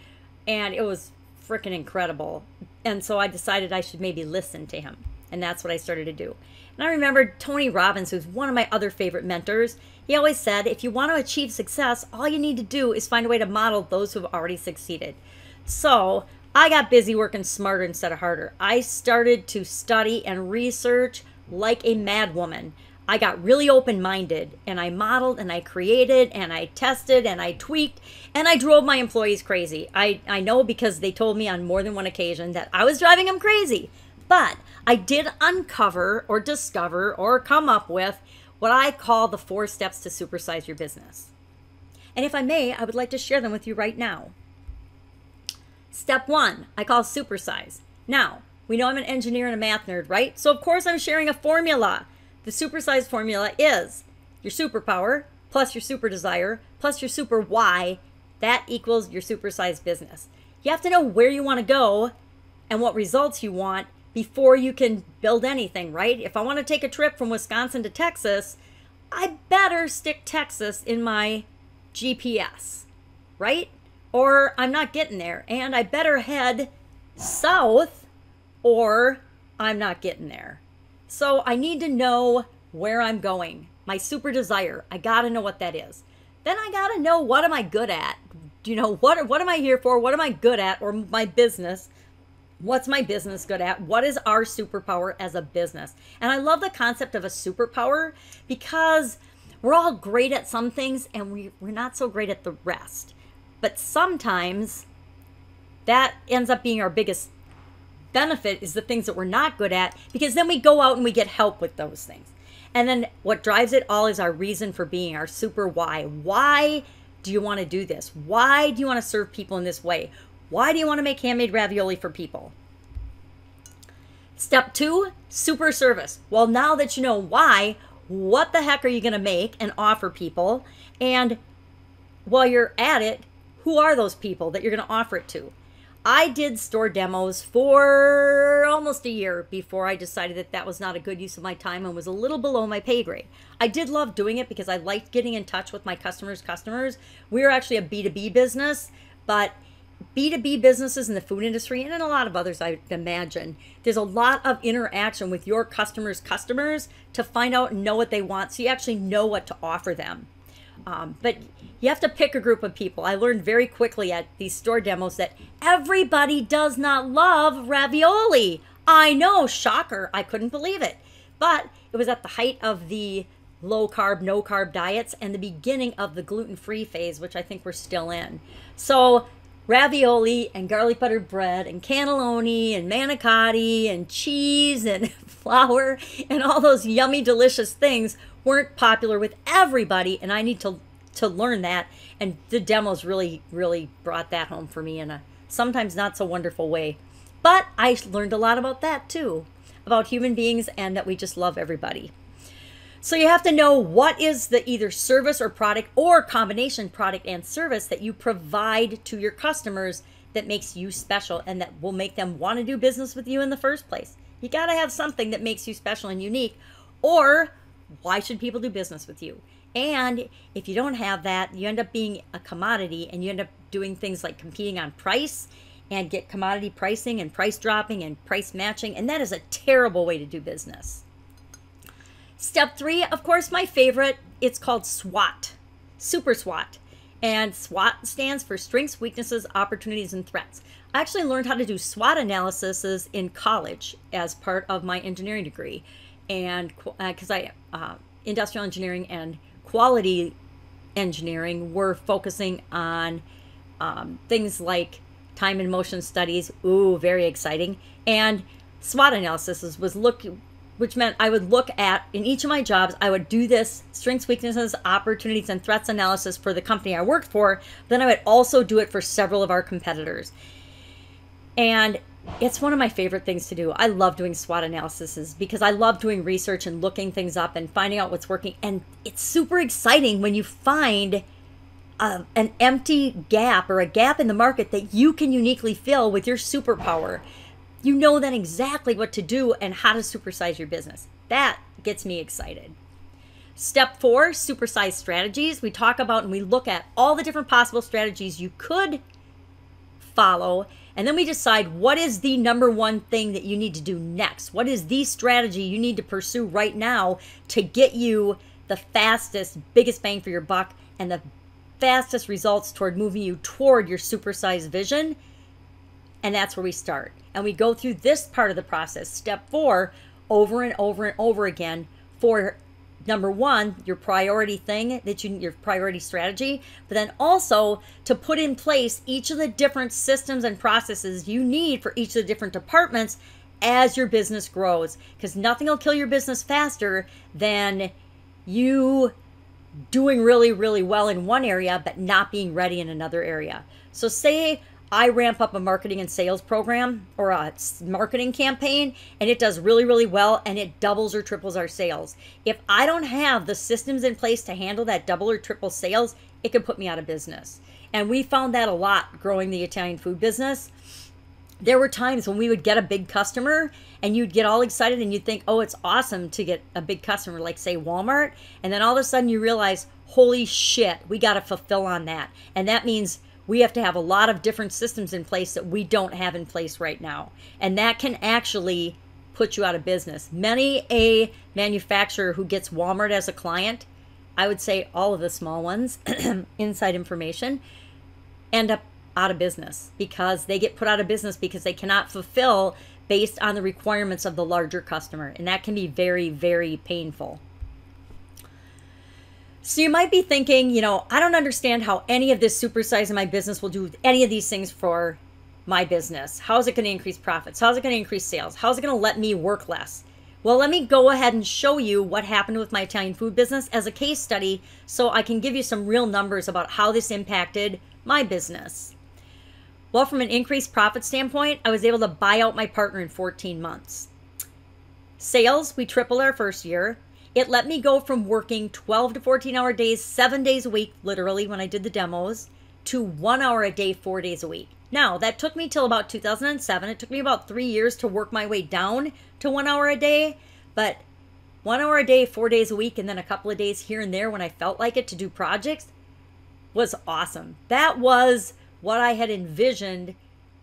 and it was freaking incredible. And so I decided I should maybe listen to him, and that's what I started to do. And I remembered Tony Robbins, who's one of my other favorite mentors. He always said, if you want to achieve success, all you need to do is find a way to model those who have already succeeded. So I got busy working smarter instead of harder. I started to study and research like a madwoman. I got really open-minded, and I modeled and I created and I tested and I tweaked, and I drove my employees crazy. I know, because they told me on more than one occasion that I was driving them crazy. But I did uncover or discover or come up with what I call the 4 steps to supersize your business. And if I may, I would like to share them with you right now. Step 1, I call supersize. Now, we know I'm an engineer and a math nerd, right? So of course I'm sharing a formula. The supersize formula is your superpower plus your super desire plus your super why. That equals your supersize business. You have to know where you want to go and what results you want before you can build anything, right? If I want to take a trip from Wisconsin to Texas, I better stick Texas in my GPS, right? Or I'm not getting there, and I better head south or I'm not getting there. So I need to know where I'm going. My super desire, I got to know what that is. Then I got to know, what am I good at? What am I here for? What am I good at? Or my business. What's my business good at? What is our superpower as a business? And I love the concept of a superpower, because We're all great at some things and we're not so great at the rest. But sometimes that ends up being our biggest benefit, is the things that we're not good at, because then we go out and we get help with those things. And then what drives it all is our reason for being, our super why. Why do you want to do this? Why do you want to serve people in this way? Why do you want to make handmade ravioli for people? Step 2, super service. Well, now that you know why, what the heck are you going to make and offer people? And while you're at it, who are those people that you're going to offer it to? I did store demos for almost a year before I decided that that was not a good use of my time and was a little below my pay grade. I did love doing it because I liked getting in touch with my customers. We were actually a B2B business, but B2B businesses in the food industry and in a lot of others, I imagine, there's a lot of interaction with your customers' customers to find out and know what they want, so you actually know what to offer them. But you have to pick a group of people. I learned very quickly at these store demos that everybody does not love ravioli. I know, shocker, I couldn't believe it. But it was at the height of the low carb, no carb diets and the beginning of the gluten-free phase, which I think we're still in. So ravioli and garlic buttered bread and cannelloni and manicotti and cheese and flour and all those yummy, delicious things weren't popular with everybody, and I need to learn that. And the demos really brought that home for me in a sometimes not so wonderful way. But I learned a lot about that too, about human beings and that we just love everybody. So you have to know what is the either service or product or combination product and service that you provide to your customers that makes you special and that will make them want to do business with you in the first place. You got to have something that makes you special and unique, or why should people do business with you? And if you don't have that, you end up being a commodity and you end up doing things like competing on price and get commodity pricing and price dropping and price matching. And that is a terrible way to do business. Step 3, of course, my favorite, it's called SWOT, Super SWOT. And SWOT stands for strengths, weaknesses, opportunities, and threats. I actually learned how to do SWOT analysis in college as part of my engineering degree. And because industrial engineering and quality engineering were focusing on things like time and motion studies. Ooh, very exciting. And SWOT analysis which meant I would look at, in each of my jobs, I would do this strengths, weaknesses, opportunities, and threats analysis for the company I worked for. Then I would also do it for several of our competitors. And it's one of my favorite things to do. I love doing SWOT analysis because I love doing research and looking things up and finding out what's working. And it's super exciting when you find an empty gap or a gap in the market that you can uniquely fill with your superpower. You know then exactly what to do and how to supersize your business. That gets me excited. Step 4, supersize strategies. We talk about and we look at all the different possible strategies you could follow. And then we decide what is the number one thing that you need to do next. What is the strategy you need to pursue right now to get you the fastest, biggest bang for your buck and the fastest results toward moving you toward your supersized vision. And that's where we start. And we go through this part of the process, step 4, over and over and over again for number 1, your priority thing, your priority strategy, but then also to put in place each of the different systems and processes you need for each of the different departments as your business grows. Because nothing will kill your business faster than you doing really well in one area, but not being ready in another area. So say I ramp up a marketing and sales program or a marketing campaign and it does really well and it doubles or triples our sales. If I don't have the systems in place to handle that double or triple sales, it could put me out of business. And we found that a lot growing the Italian food business. There were times when we would get a big customer and you'd get all excited and you'd think, oh, it's awesome to get a big customer like say Walmart. And then all of a sudden you realize, holy shit, we got to fulfill on that. And that means we have to have a lot of different systems in place that we don't have in place right now. And that can actually put you out of business. Many a manufacturer who gets Walmart as a client, I would say all of the small ones, inside information, end up out of business because they get put out of business because they cannot fulfill based on the requirements of the larger customer. And that can be very painful. So you might be thinking, I don't understand how any of this supersizing my business will do any of these things for my business. How is it going to increase profits? How is it going to increase sales? How is it going to let me work less? Well, let me go ahead and show you what happened with my Italian food business as a case study so I can give you some real numbers about how this impacted my business. Well, from an increased profit standpoint, I was able to buy out my partner in 14 months. Sales, we tripled our first year. It let me go from working 12 to 14-hour days, 7 days a week, literally when I did the demos, to 1 hour a day, 4 days a week. Now, that took me till about 2007. It took me about 3 years to work my way down to 1 hour a day, but 1 hour a day, 4 days a week, and then a couple of days here and there when I felt like it to do projects was awesome. That was what I had envisioned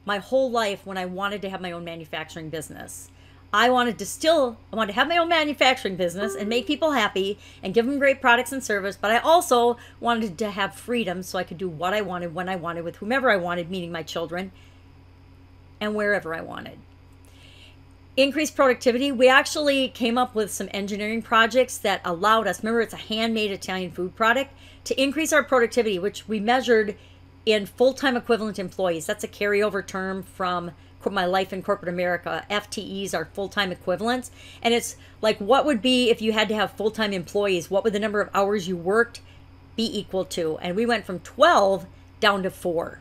my whole life when I wanted to have my own manufacturing business. I wanted to have my own manufacturing business and make people happy and give them great products and service, but I also wanted to have freedom so I could do what I wanted, when I wanted, with whomever I wanted, meaning my children, and wherever I wanted. Increased productivity. We actually came up with some engineering projects that allowed us, remember it's a handmade Italian food product, to increase our productivity, which we measured in full-time equivalent employees. That's a carryover term from my life in corporate America. FTEs are full-time equivalents. And it's like, what would be if you had to have full-time employees? What would the number of hours you worked be equal to? And we went from 12 down to 4.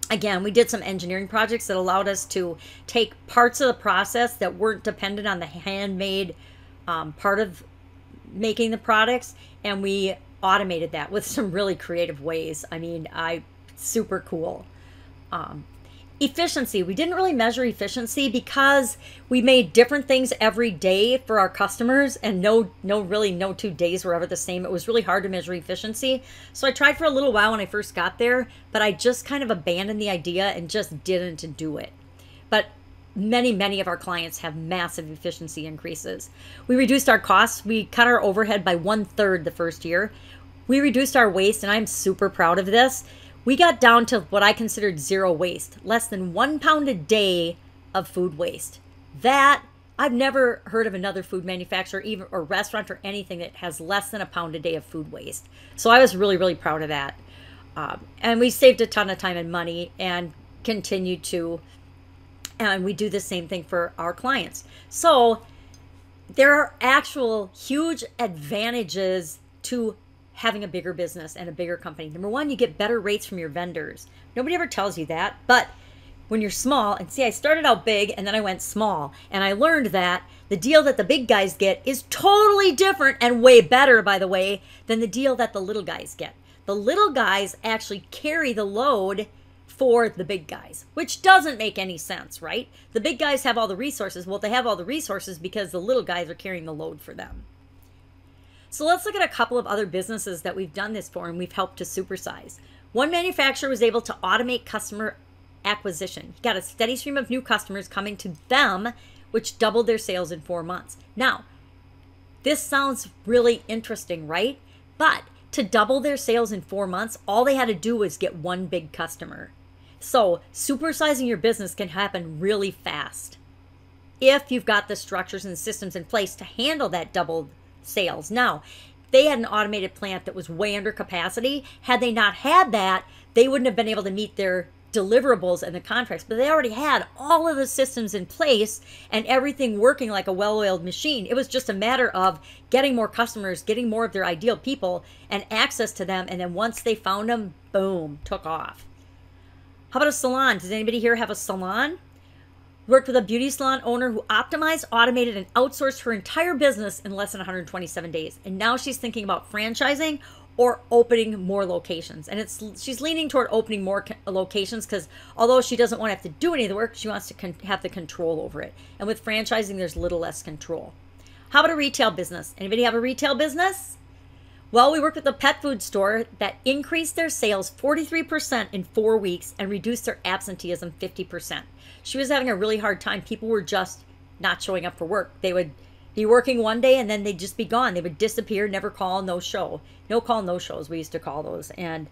Again, we did some engineering projects that allowed us to take parts of the process that weren't dependent on the handmade part of making the products, and we automated that with some really creative ways. I mean, super cool. Efficiency. We didn't really measure efficiency because we made different things every day for our customers, and no 2 days were ever the same. It was really hard to measure efficiency. So I tried for a little while when I first got there, but I just kind of abandoned the idea and just didn't do it. But many of our clients have massive efficiency increases. We reduced our costs. We cut our overhead by 1/3 the first year. We reduced our waste, and I'm super proud of this. We got down to what I considered zero waste, less than 1 pound a day of food waste. That, I've never heard of another food manufacturer or restaurant or anything that has less than 1 pound a day of food waste. So I was really proud of that. And we saved a ton of time and money and continue to, and we do the same thing for our clients. So there are actual huge advantages to having a bigger business and a bigger company. Number one, you get better rates from your vendors. Nobody ever tells you that, but when you're small, and see, I started out big and then I went small, and I learned that the deal that the big guys get is totally different and way better, by the way, than the deal that the little guys get. The little guys actually carry the load for the big guys, which doesn't make any sense, right? The big guys have all the resources. Well, they have all the resources because the little guys are carrying the load for them. So let's look at a couple of other businesses that we've done this for and we've helped to supersize. One manufacturer was able to automate customer acquisition. He got a steady stream of new customers coming to them, which doubled their sales in 4 months. Now, this sounds really interesting, right? But to double their sales in 4 months, all they had to do was get one big customer. So supersizing your business can happen really fast if you've got the structures and systems in place to handle that doubled sales. Now, they had an automated plant that was way under capacity. Had they not had that, they wouldn't have been able to meet their deliverables and the contracts, but they already had all of the systems in place and everything working like a well-oiled machine. It was just a matter of getting more customers, getting more of their ideal people and access to them, and then once they found them, boom, took off. How about a salon? Does anybody here have a salon? Worked with a beauty salon owner who optimized, automated, and outsourced her entire business in less than 127 days. And now she's thinking about franchising or opening more locations. And she's leaning toward opening more locations because although she doesn't want to have to do any of the work, she wants to have the control over it. And with franchising, there's little less control. How about a retail business? Anybody have a retail business? Well, we worked with a pet food store that increased their sales 43% in 4 weeks and reduced their absenteeism 50%. She was having a really hard time. People were just not showing up for work. They would be working one day and then they'd just be gone. They would disappear, never call, no show. No call, no shows, we used to call those. And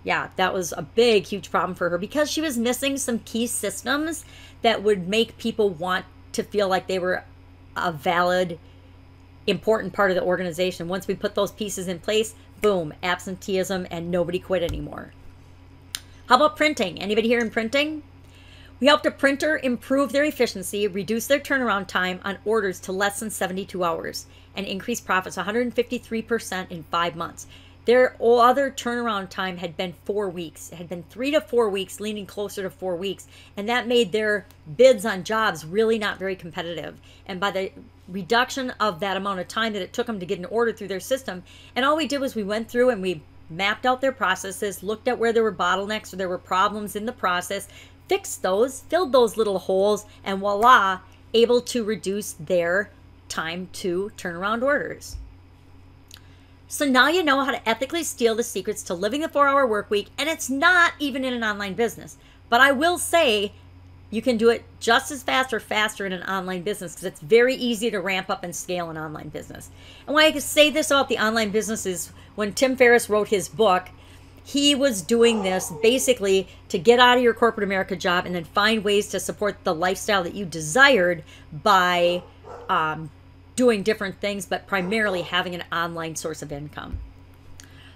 yeah, that was a big, huge problem for her because she was missing some key systems that would make people want to feel like they were a valid important part of the organization. Once we put those pieces in place, boom, absenteeism, and nobody quit anymore. How about printing? Anybody here in printing? We helped a printer improve their efficiency, reduce their turnaround time on orders to less than 72 hours, and increase profits 153% in 5 months. Their other turnaround time had been 4 weeks. It had been 3 to 4 weeks, leaning closer to 4 weeks. And that made their bids on jobs really not very competitive. And by the reduction of that amount of time that it took them to get an order through their system, and all we did was we went through and we mapped out their processes, looked at where there were bottlenecks or there were problems in the process, fixed those, filled those little holes, and voila, able to reduce their time to turn around orders. So now you know how to ethically steal the secrets to living the 4-hour work week, and it's not even in an online business. But I will say you can do it just as fast or faster in an online business because it's very easy to ramp up and scale an online business. And why I can say this about the online business is when Tim Ferriss wrote his book, he was doing this basically to get out of your corporate America job and then find ways to support the lifestyle that you desired by doing different things, but primarily having an online source of income.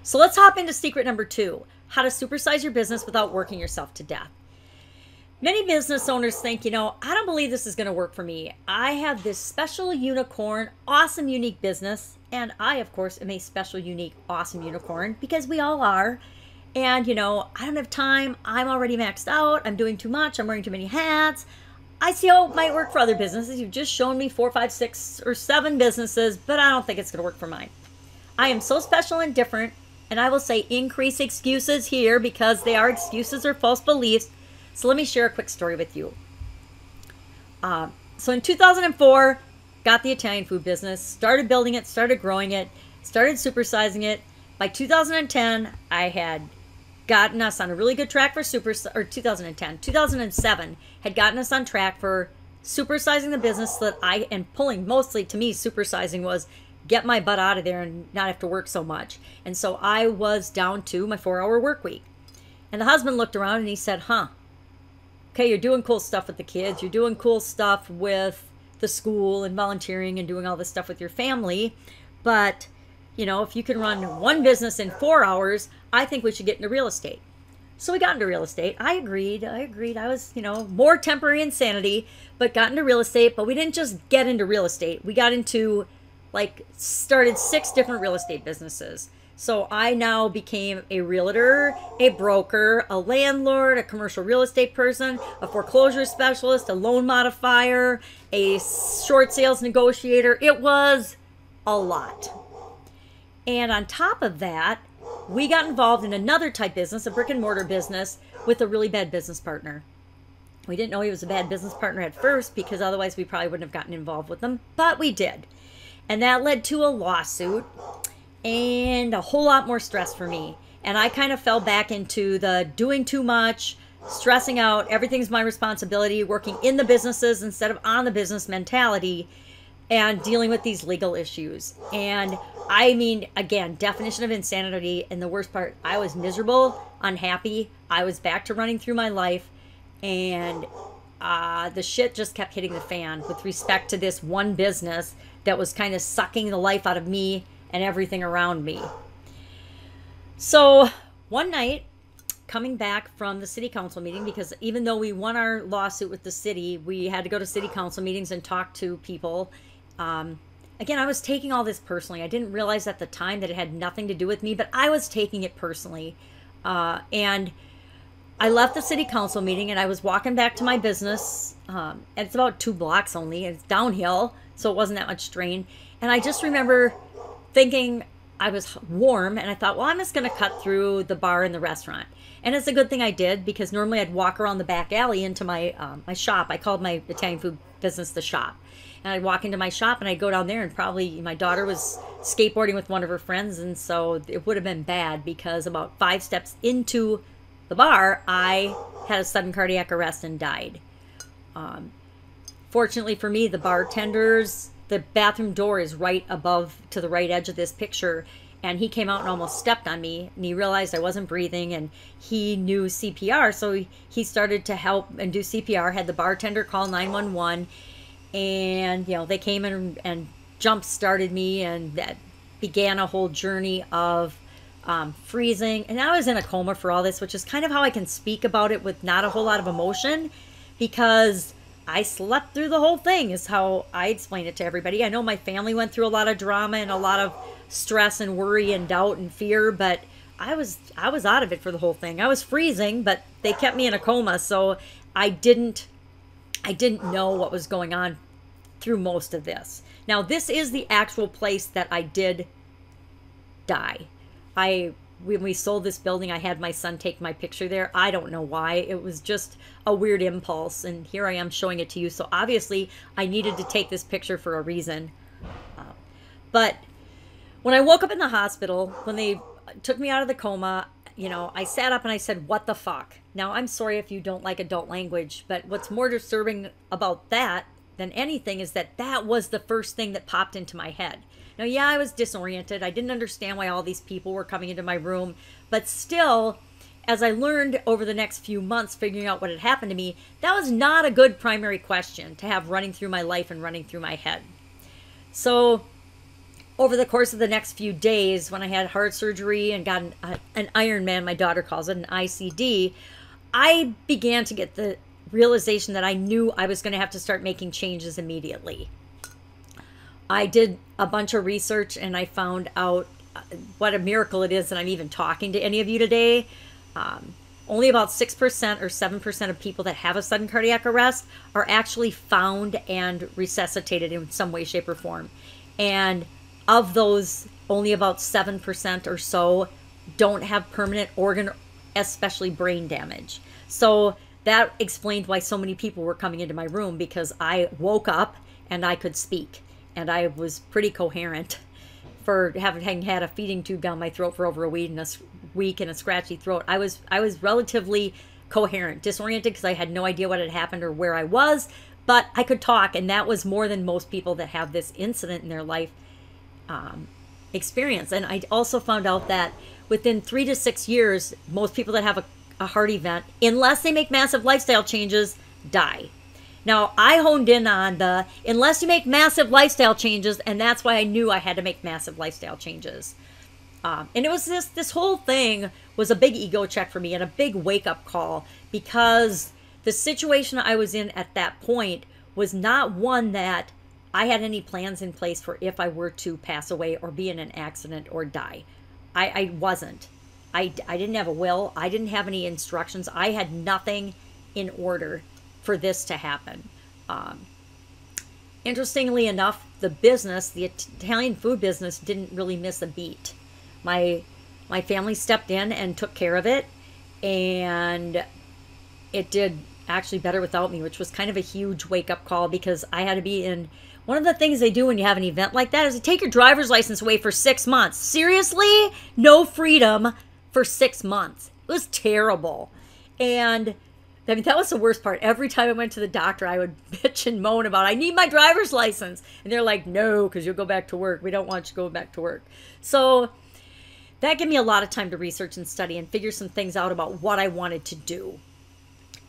So let's hop into secret number 2, how to supersize your business without working yourself to death. Many business owners think, I don't believe this is going to work for me. I have this special unicorn, awesome, unique business. And I, of course, am a special, unique, awesome unicorn because we all are. And, I don't have time. I'm already maxed out. I'm doing too much. I'm wearing too many hats. I see how it might work for other businesses. You've just shown me 4, 5, 6, or 7 businesses, but I don't think it's going to work for mine. I am so special and different. And I will say increase excuses here because they are excuses or false beliefs. So let me share a quick story with you. So in 2004, got the Italian food business, started building it, started growing it, started supersizing it. By 2010, I had gotten us on a really good track for 2007 had gotten us on track for supersizing the business so that and pulling mostly to me, supersizing was get my butt out of there and not have to work so much. And so I was down to my 4-hour work week. And the husband looked around and he said, okay, you're doing cool stuff with the kids. You're doing cool stuff with the school and volunteering and doing all this stuff with your family. But, if you can run one business in 4 hours, I think we should get into real estate. So we got into real estate. I agreed. I was, more temporary insanity, but got into real estate. But we didn't just get into real estate. We got into, started 6 different real estate businesses. So I now became a realtor, a broker, a landlord, a commercial real estate person, a foreclosure specialist, a loan modifier, a short sales negotiator. It was a lot. And on top of that, we got involved in another type business, a brick and mortar business, with a really bad business partner. We didn't know he was a bad business partner at first because otherwise we probably wouldn't have gotten involved with him, but we did. And that led to a lawsuit and a whole lot more stress for me. And I kind of fell back into the doing too much, stressing out, everything's my responsibility, working in the businesses instead of on the business mentality, and dealing with these legal issues. And I mean, again, definition of insanity. And the worst part, I was miserable, unhappy. I was back to running through my life. And the shit just kept hitting the fan with respect to this one business that was kind of sucking the life out of me and everything around me. So one night, coming back from the city council meeting, because even though we won our lawsuit with the city, we had to go to city council meetings and talk to people. Again, I was taking all this personally. I didn't realize at the time that it had nothing to do with me, but I was taking it personally. And I left the city council meeting and I was walking back to my business. And it's about 2 blocks only. And it's downhill, so it wasn't that much strain. And I just remember thinking I was warm and I thought, well, I'm just going to cut through the bar and the restaurant. And it's a good thing I did because normally I'd walk around the back alley into my my shop. I called my Italian food business the shop. And I'd walk into my shop and I'd go down there and probably my daughter was skateboarding with one of her friends. And so it would have been bad because about 5 steps into the bar, I had a sudden cardiac arrest and died. Fortunately for me, the bartenders, the bathroom door is right above to the right edge of this picture. And he came out and almost stepped on me and he realized I wasn't breathing and he knew CPR. So he started to help and do CPR, had the bartender call 911. And, they came in and jump started me, and that began a whole journey of freezing. And I was in a coma for all this, which is kind of how I can speak about it with not a whole lot of emotion, because I slept through the whole thing, is how I explain it to everybody. I know my family went through a lot of drama and a lot of stress and worry and doubt and fear, but I was out of it for the whole thing. I was freezing, but they kept me in a coma, so I didn't know what was going on through most of this. Now, this is the actual place that I did die. When we sold this building, I had my son take my picture there. I don't know why. It was just a weird impulse, and here I am showing it to you. So obviously, I needed to take this picture for a reason. But when I woke up in the hospital, when they took me out of the coma, you know, I sat up and I said, what the fuck? Now, I'm sorry if you don't like adult language, but what's more disturbing about that than anything is that that was the first thing that popped into my head. Now, yeah, I was disoriented. I didn't understand why all these people were coming into my room, but still, as I learned over the next few months figuring out what had happened to me, that was not a good primary question to have running through my life and running through my head. So over the course of the next few days, when I had heart surgery and got an Ironman, my daughter calls it, an ICD, I began to get the realization that I knew I was going to have to start making changes immediately. I did a bunch of research, and I found out what a miracle it is that I'm even talking to any of you today. Only about 6% or 7% of people that have a sudden cardiac arrest are actually found and resuscitated in some way, shape, or form. And of those, only about 7% or so don't have permanent organ, especially brain damage. So that explained why so many people were coming into my room, because I woke up and I could speak. And I was pretty coherent for having had a feeding tube down my throat for over a week and a scratchy throat. I was relatively coherent, disoriented because I had no idea what had happened or where I was, but I could talk, and that was more than most people that have this incident in their life experience. And I also found out that within 3 to 6 years, most people that have a heart event, unless they make massive lifestyle changes, die. Now, I honed in on the unless you make massive lifestyle changes, and that's why I knew I had to make massive lifestyle changes. And it was this whole thing was a big ego check for me and a big wake-up call, because the situation I was in at that point was not one that I had any plans in place for if I were to pass away or be in an accident or die. I wasn't. I didn't have a will. I didn't have any instructions. I had nothing in order for this to happen. Interestingly enough, the Italian food business didn't really miss a beat. My family stepped in and took care of it, and it did actually better without me, which was kind of a huge wake-up call, because I had to be in. One of the things they do when you have an event like that is they take your driver's license away for 6 months. Seriously? No freedom for 6 months. It was terrible. And I mean, that was the worst part. Every time I went to the doctor, I would bitch and moan about, I need my driver's license. And they're like, no, because you'll go back to work. We don't want you to go back to work. So that gave me a lot of time to research and study and figure some things out about what I wanted to do.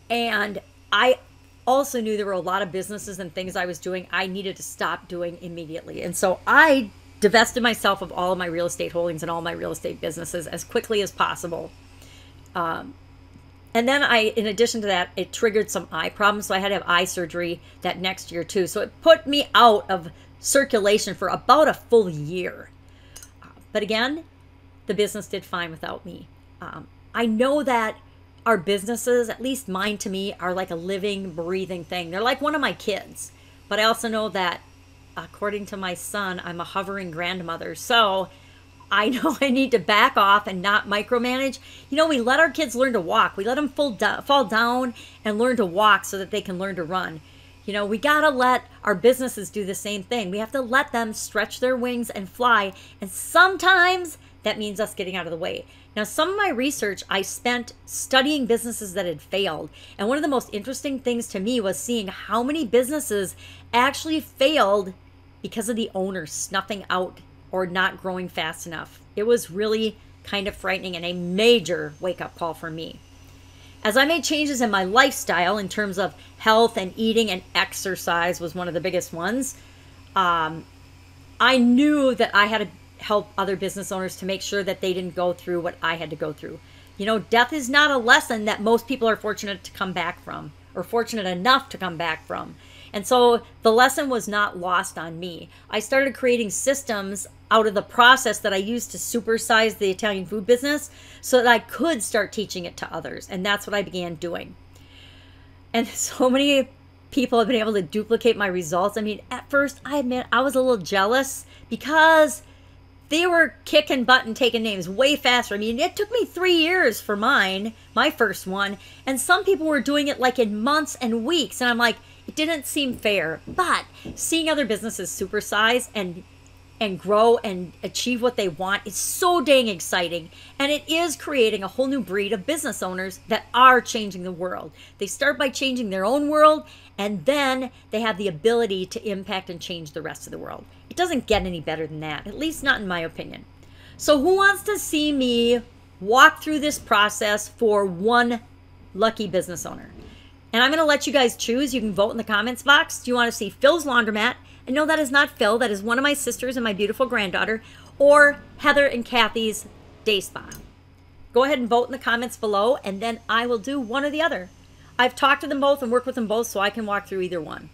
And I also knew there were a lot of businesses and things I was doing I needed to stop doing immediately. And so I divested myself of all of my real estate holdings and all my real estate businesses as quickly as possible. And then in addition to that, it triggered some eye problems. So I had to have eye surgery that next year too. So it put me out of circulation for about a full year. But again, the business did fine without me. I know that our businesses, at least mine to me, are like a living, breathing thing. They're like one of my kids. But I also know that, according to my son, I'm a hovering grandmother. So I know I need to back off and not micromanage. You know, we let our kids learn to walk. We let them fall down and learn to walk so that they can learn to run. You know, we got to let our businesses do the same thing. We have to let them stretch their wings and fly. And sometimes that means us getting out of the way. Now, some of my research I spent studying businesses that had failed. And one of the most interesting things to me was seeing how many businesses actually failed because of the owner snuffing out or not growing fast enough. It was really kind of frightening and a major wake-up call for me. As I made changes in my lifestyle in terms of health and eating, and exercise was one of the biggest ones, I knew that I had to help other business owners to make sure that they didn't go through what I had to go through. You know, death is not a lesson that most people are fortunate to come back from, or fortunate enough to come back from. And so the lesson was not lost on me. I started creating systems out of the process that I used to supersize the Italian food business so that I could start teaching it to others. And that's what I began doing. And so many people have been able to duplicate my results. I mean, at first, I admit I was a little jealous because they were kicking butt and taking names way faster. I mean, it took me 3 years for mine, my first one. And some people were doing it like in months and weeks. And I'm like, it didn't seem fair. But seeing other businesses supersize and grow and achieve what they want is so dang exciting. And it is creating a whole new breed of business owners that are changing the world. They start by changing their own world, and then they have the ability to impact and change the rest of the world. It doesn't get any better than that, at least not in my opinion. So who wants to see me walk through this process for one lucky business owner? And I'm going to let you guys choose. You can vote in the comments box. Do you want to see Phil's laundromat? And no, that is not Phil. That is one of my sisters and my beautiful granddaughter. Or Heather and Kathy's day spa. Go ahead and vote in the comments below, and then I will do one or the other. I've talked to them both and worked with them both, so I can walk through either one.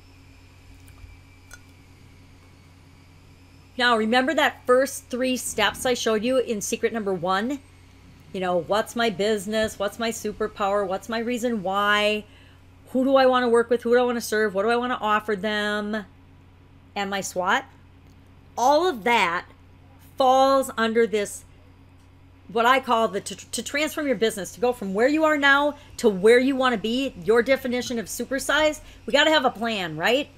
Now, remember that first 3 steps I showed you in secret number 1? You know, what's my business? What's my superpower? What's my reason why? Who do I want to work with? Who do I want to serve? What do I want to offer them? And my SWOT? All of that falls under this, what I call to transform your business, to go from where you are now to where you want to be, your definition of supersize. We got to have a plan, right?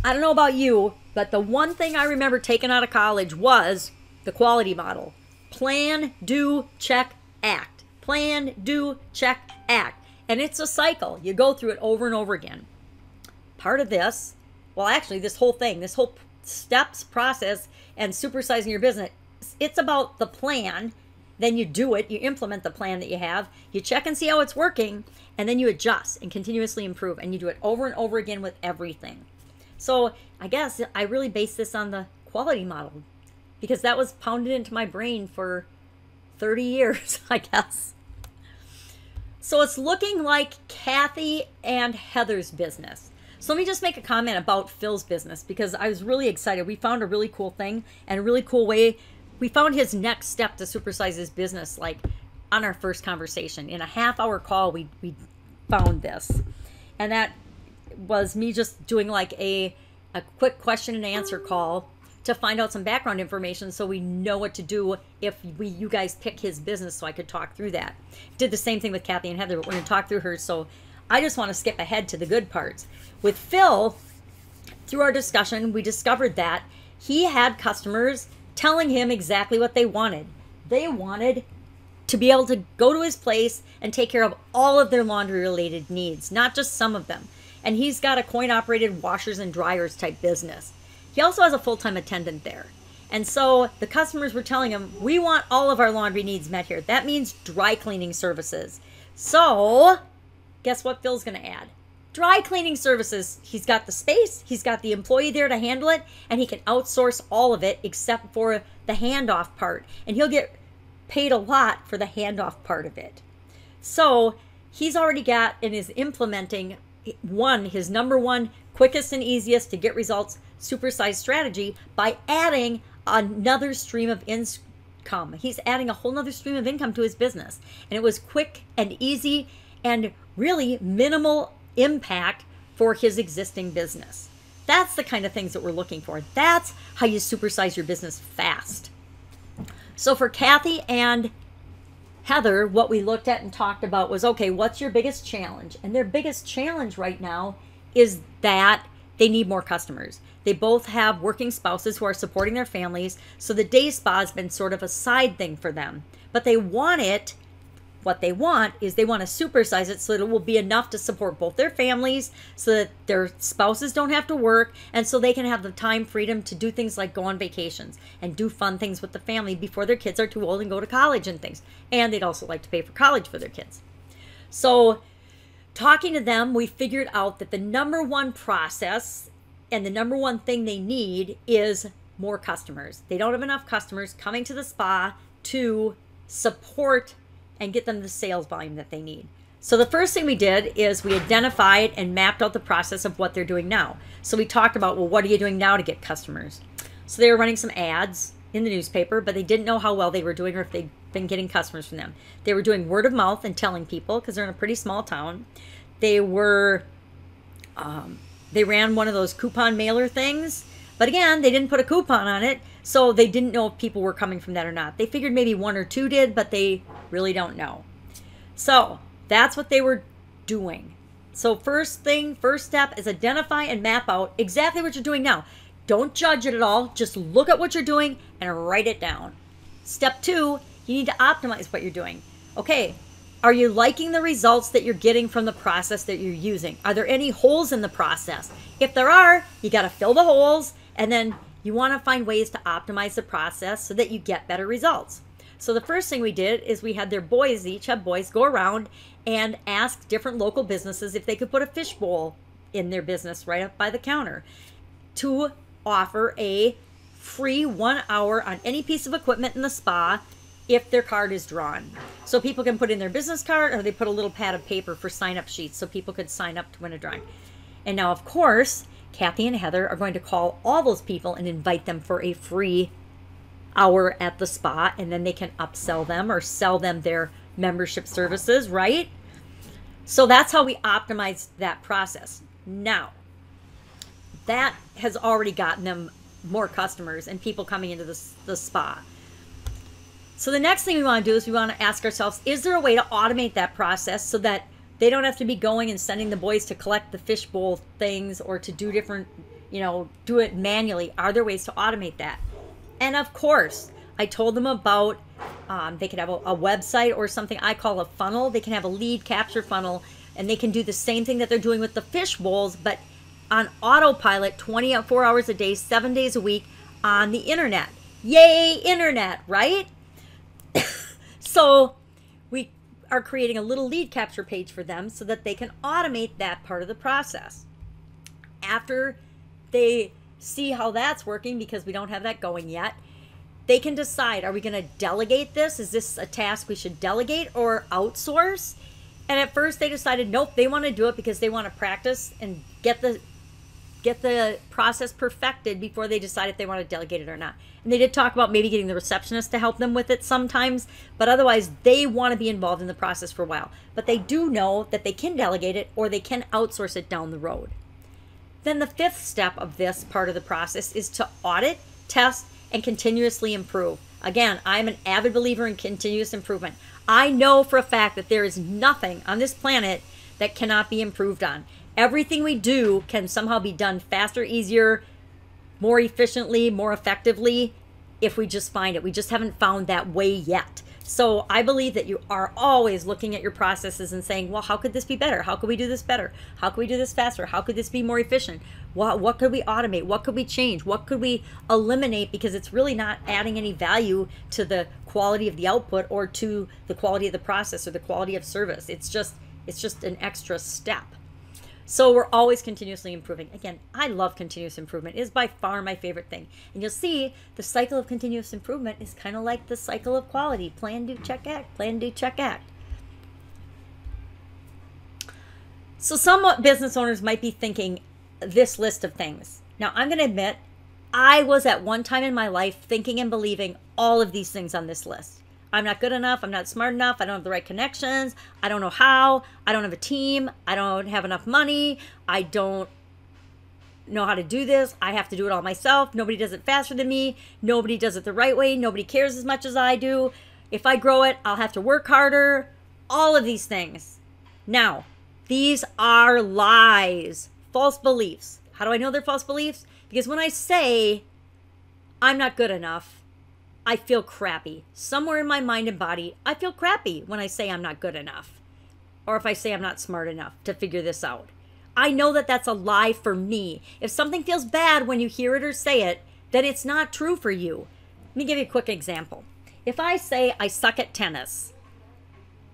I don't know about you, but the one thing I remember taking out of college was the quality model. Plan, do, check, act. Plan, do, check, act. And it's a cycle. You go through it over and over again. Part of this, well, actually, this whole thing, this whole steps process and supersizing your business, it's about the plan. Then you do it. You implement the plan that you have. You check and see how it's working. And then you adjust and continuously improve. And you do it over and over again with everything. So I guess I really base this on the quality model, because that was pounded into my brain for 30 years, I guess. So it's looking like Kathy and Heather's business. So let me just make a comment about Phil's business, because I was really excited. We found a really cool thing and a really cool way. We found his next step to supersize his business, like on our first conversation. In a half-hour call, we found this. And that was me just doing like a quick question and answer call to find out some background information so we know what to do if you guys pick his business, so I could talk through that. Did the same thing with Kathy and Heather, but we're going to talk through hers, so I just want to skip ahead to the good parts. With Phil, through our discussion, we discovered that he had customers telling him exactly what they wanted. They wanted to be able to go to his place and take care of all of their laundry-related needs, not just some of them. And he's got a coin-operated washers and dryers type business. He also has a full-time attendant there. And so the customers were telling him, we want all of our laundry needs met here. That means dry cleaning services. So guess what Phil's going to add? Dry cleaning services. He's got the space, he's got the employee there to handle it, and he can outsource all of it except for the handoff part. And he'll get paid a lot for the handoff part of it. So he's already got and is implementing his number one quickest and easiest to get results supersize strategy by adding another stream of income. He's adding a whole nother stream of income to his business. And it was quick and easy and really minimal impact for his existing business. That's the kind of things that we're looking for. That's how you supersize your business fast. So for Kathy and Heather, what we looked at and talked about was, okay, what's your biggest challenge? And their biggest challenge right now is that they need more customers. They both have working spouses who are supporting their families, so the day spa has been sort of a side thing for them. But they want it, what they want is they want to supersize it so that it will be enough to support both their families, so that their spouses don't have to work, and so they can have the time freedom to do things like go on vacations and do fun things with the family before their kids are too old and go to college and things. And they'd also like to pay for college for their kids. So talking to them, we figured out that the number one process And the number one thing they need is more customers. They don't have enough customers coming to the spa to support and get them the sales volume that they need. So the first thing we did is we identified and mapped out the process of what they're doing now. So we talked about, well, what are you doing now to get customers? So they were running some ads in the newspaper, but they didn't know how well they were doing or if they'd been getting customers from them. They were doing word of mouth and telling people because they're in a pretty small town. They were, they ran one of those coupon mailer things, but again, they didn't put a coupon on it, so they didn't know if people were coming from that or not. They figured maybe one or two did, but they really don't know. So that's what they were doing. So first step is identify and map out exactly what you're doing now. Don't judge it at all. Just look at what you're doing and write it down. Step 2, you need to optimize what you're doing. Okay, are you liking the results that you're getting from the process that you're using? Are there any holes in the process? If there are, you got to fill the holes, and then you want to find ways to optimize the process so that you get better results. So the first thing we did is we had their boys, each have boys, go around and ask different local businesses if they could put a fishbowl in their business right up by the counter to offer a free 1 hour on any piece of equipment in the spa if their card is drawn. So people can put in their business card, or they put a little pad of paper for sign-up sheets so people could sign up to win a drawing. And now, of course, Kathy and Heather are going to call all those people and invite them for a free hour at the spa, and then they can upsell them or sell them their membership services, right? So that's how we optimize that process. Now, that has already gotten them more customers and people coming into the spa. So the next thing we want to do is we want to ask ourselves, is there a way to automate that process so that they don't have to be going and sending the boys to collect the fishbowl things or to do different, do it manually? Are there ways to automate that? And of course, I told them about, they could have a website or something I call a funnel. They can have a lead capture funnel, and they can do the same thing that they're doing with the fish bowls, but on autopilot 24 hours a day, 7 days a week on the internet. Yay, internet, right? So we are creating a little lead capture page for them so that they can automate that part of the process. After they see how that's working, because we don't have that going yet, they can decide, are we going to delegate this? Is this a task we should delegate or outsource? And at first they decided, nope, they want to do it because they want to practice and get the process perfected before they decide if they want to delegate it or not. And they did talk about maybe getting the receptionist to help them with it sometimes, but otherwise they want to be involved in the process for a while. But they do know that they can delegate it or they can outsource it down the road. Then the 5th step of this part of the process is to audit, test, and continuously improve. Again, I'm an avid believer in continuous improvement. I know for a fact that there is nothing on this planet that cannot be improved on. Everything we do can somehow be done faster, easier, more efficiently, more effectively, if we just find it. We just haven't found that way yet. So I believe that you are always looking at your processes and saying, well, how could this be better? How could we do this better? How could we do this faster? How could this be more efficient? What could we automate? What could we change? What could we eliminate? Because it's really not adding any value to the quality of the output or to the quality of the process or the quality of service. It's just an extra step. So we're always continuously improving. Again, I love continuous improvement. It is by far my favorite thing. And you'll see the cycle of continuous improvement is kind of like the cycle of quality. Plan, do, check, act. Plan, do, check, act. So some business owners might be thinking this list of things. Now, I'm going to admit, I was at one time in my life thinking and believing all of these things on this list. I'm not good enough. I'm not smart enough. I don't have the right connections. I don't know how. I don't have a team. I don't have enough money. I don't know how to do this. I have to do it all myself. Nobody does it faster than me. Nobody does it the right way. Nobody cares as much as I do. If I grow it, I'll have to work harder. All of these things. Now, these are lies, false beliefs. How do I know they're false beliefs? Because when I say I'm not good enough, I feel crappy. Somewhere in my mind and body, I feel crappy when I say I'm not good enough. Or if I say I'm not smart enough to figure this out. I know that that's a lie for me. If something feels bad when you hear it or say it, then it's not true for you. Let me give you a quick example. If I say I suck at tennis,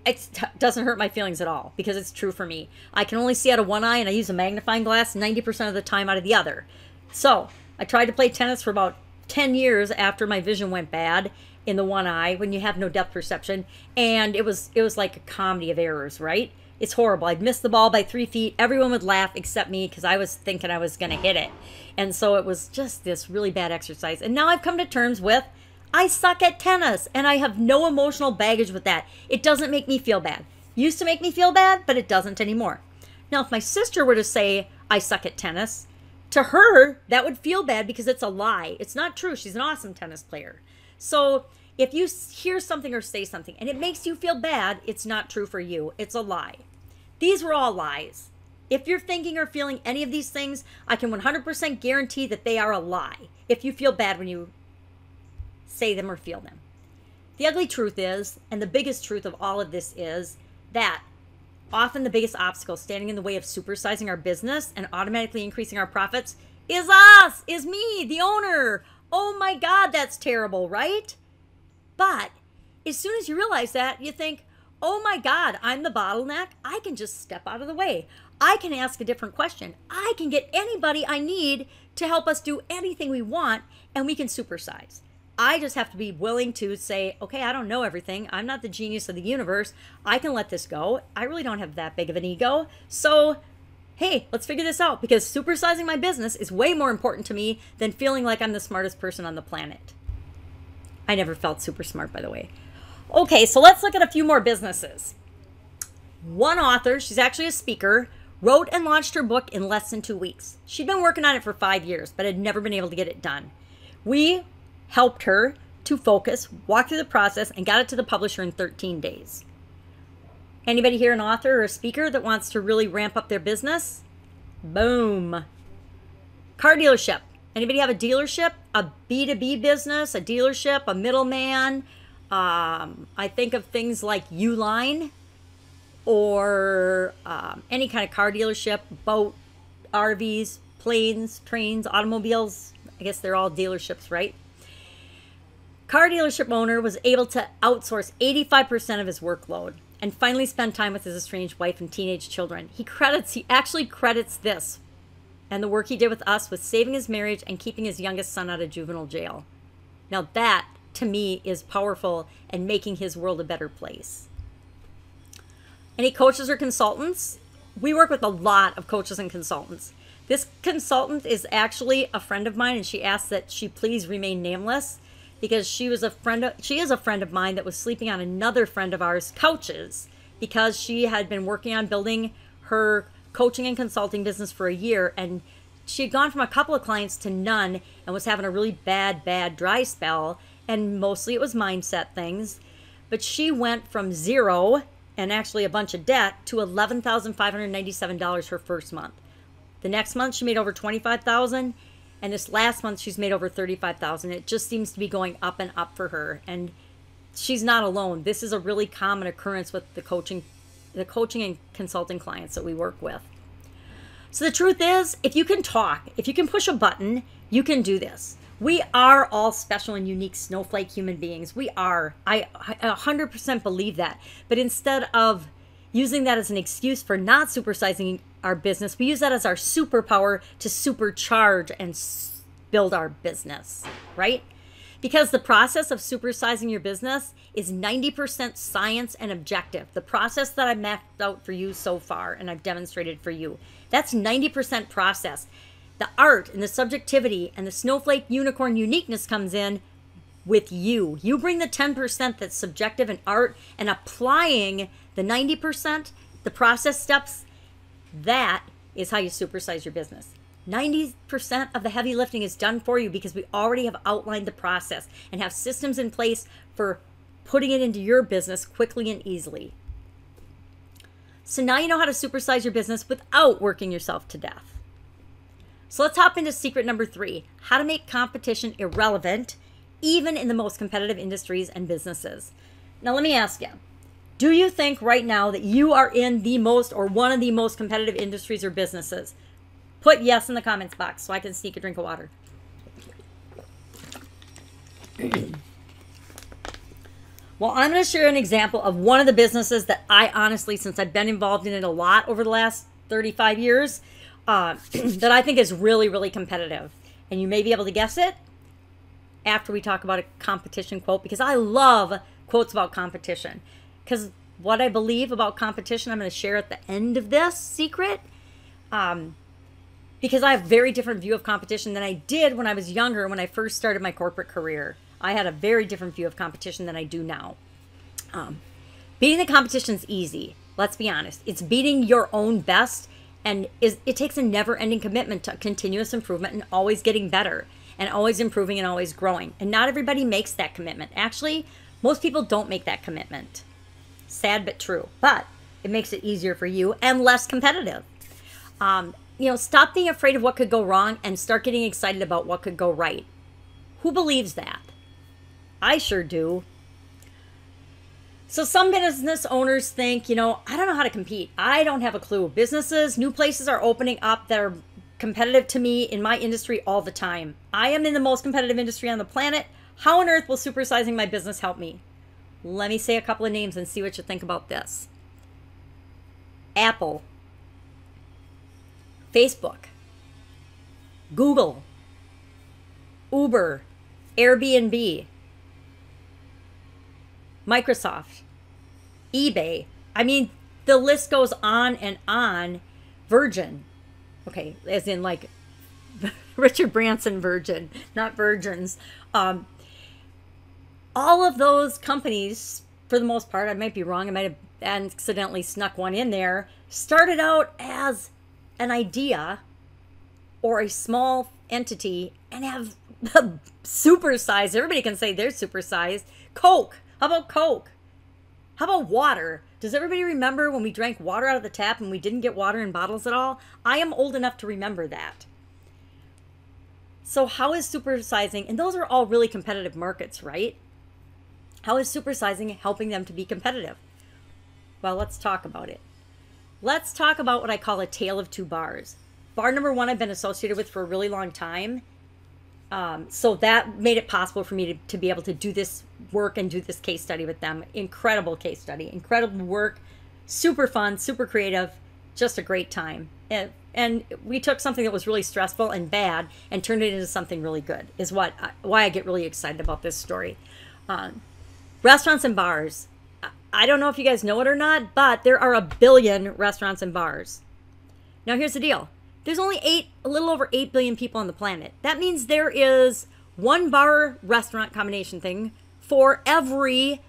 it doesn't hurt my feelings at all because it's true for me. I can only see out of one eye and I use a magnifying glass 90% of the time out of the other. So I tried to play tennis for about 10 years after my vision went bad in the one eye when you have no depth perception. And it was like a comedy of errors, right? It's horrible. I'd miss the ball by 3 feet. Everyone would laugh except me because I was thinking I was going to hit it. And so it was just this really bad exercise. And now I've come to terms with I suck at tennis and I have no emotional baggage with that. It doesn't make me feel bad. Used to make me feel bad, but it doesn't anymore. Now, if my sister were to say I suck at tennis, to her, that would feel bad because it's a lie. It's not true. She's an awesome tennis player. So if you hear something or say something and it makes you feel bad, it's not true for you. It's a lie. These were all lies. If you're thinking or feeling any of these things, I can 100% guarantee that they are a lie if you feel bad when you say them or feel them. The ugly truth is, and the biggest truth of all of this is, that often the biggest obstacle standing in the way of supersizing our business and automatically increasing our profits is us, is me, the owner. Oh my God, that's terrible, right? But as soon as you realize that, you think, oh my God, I'm the bottleneck. I can just step out of the way. I can ask a different question. I can get anybody I need to help us do anything we want, and we can supersize. I just have to be willing to say, okay, I don't know everything. I'm not the genius of the universe. I can let this go. I really don't have that big of an ego. So, hey, let's figure this out, because supersizing my business is way more important to me than feeling like I'm the smartest person on the planet. I never felt super smart, by the way. Okay, so let's look at a few more businesses. One author, she's actually a speaker, wrote and launched her book in less than 2 weeks. She'd been working on it for 5 years, but had never been able to get it done. We helped her to focus, walk through the process, and got it to the publisher in 13 days. Anybody here an author or a speaker that wants to really ramp up their business? Boom. Car dealership. Anybody have a dealership? A B2B business, a dealership, a middleman? I think of things like Uline or any kind of car dealership, boat, RVs, planes, trains, automobiles. I guess they're all dealerships, right? Car dealership owner was able to outsource 85% of his workload and finally spend time with his estranged wife and teenage children. He actually credits this and the work he did with us with saving his marriage and keeping his youngest son out of juvenile jail. Now that, to me, is powerful and making his world a better place. Any coaches or consultants? We work with a lot of coaches and consultants. This consultant is actually a friend of mine, and she asked that she please remain nameless because she is a friend of mine that was sleeping on another friend of ours' couches because she had been working on building her coaching and consulting business for a year, and she had gone from a couple of clients to none and was having a really bad dry spell, and mostly it was mindset things. But she went from zero and actually a bunch of debt to $11,597 her first month. The next month she made over $25,000, and this last month she's made over $35,000. It just seems to be going up and up for her, and she's not alone. This is a really common occurrence with the coaching and consulting clients that we work with. So the truth is, if you can talk, if you can push a button, you can do this. We are all special and unique snowflake human beings. We are. I 100% believe that. But instead of using that as an excuse for not supersizing our business, we use that as our superpower to supercharge and build our business, right? Because the process of supersizing your business is 90% science and objective. The process that I mapped out for you so far and I've demonstrated for you, that's 90% process. The art and the subjectivity and the snowflake unicorn uniqueness comes in with you. You bring the 10% that's subjective and art, and applying the 90%, the process steps, that is how you supersize your business. 90% of the heavy lifting is done for you because we already have outlined the process and have systems in place for putting it into your business quickly and easily. So now you know how to supersize your business without working yourself to death. So let's hop into secret number 3, how to make competition irrelevant, even in the most competitive industries and businesses. Now let me ask you, do you think right now that you are in the most or one of the most competitive industries or businesses? Put yes in the comments box so I can sneak a drink of water. Well, I'm going to share an example of one of the businesses that I honestly, since I've been involved in it a lot over the last 35 years, that I think is really, really competitive. And you may be able to guess it after we talk about a competition quote, because I love quotes about competition. Because what I believe about competition, I'm going to share at the end of this secret. Because I have a very different view of competition than I did when I was younger, when I first started my corporate career. I had a very different view of competition than I do now. Beating the competition is easy. Let's be honest. It's beating your own best, and it takes a never-ending commitment to continuous improvement and always getting better and always improving and always growing. And not everybody makes that commitment. Actually, most people don't make that commitment. Sad but true. But it makes it easier for you and less competitive. Stop being afraid of what could go wrong and start getting excited about what could go right. Who believes that? I sure do. So some business owners think, I don't know how to compete. I don't have a clue. Businesses, new places are opening up that are competitive to me in my industry all the time. I am in the most competitive industry on the planet. How on earth will supersizing my business help me? Let me say a couple of names and see what you think about this. Apple, Facebook, Google, Uber, Airbnb, Microsoft, eBay. I mean, the list goes on and on. Virgin. Okay, as in like Richard Branson Virgin, not virgins. All of those companies, for the most part, I might be wrong, I might have accidentally snuck one in there, started out as an idea or a small entity and have supersized. Everybody can say they're supersized. Coke. How about Coke? How about water? Does everybody remember when we drank water out of the tap and we didn't get water in bottles at all? I am old enough to remember that. So how is supersizing, and those are all really competitive markets, right? How is supersizing helping them to be competitive? Well, let's talk about it. Let's talk about what I call a tale of two bars. Bar number one I've been associated with for a really long time. So that made it possible for me to be able to do this work and do this case study with them. Incredible case study, incredible work, super fun, super creative, just a great time. And we took something that was really stressful and bad and turned it into something really good, is why I get really excited about this story. Restaurants and bars. I don't know if you guys know it or not, but there are 1 billion restaurants and bars. Now here's the deal. There's only a little over 8 billion people on the planet. That means there is one bar restaurant combination thing for every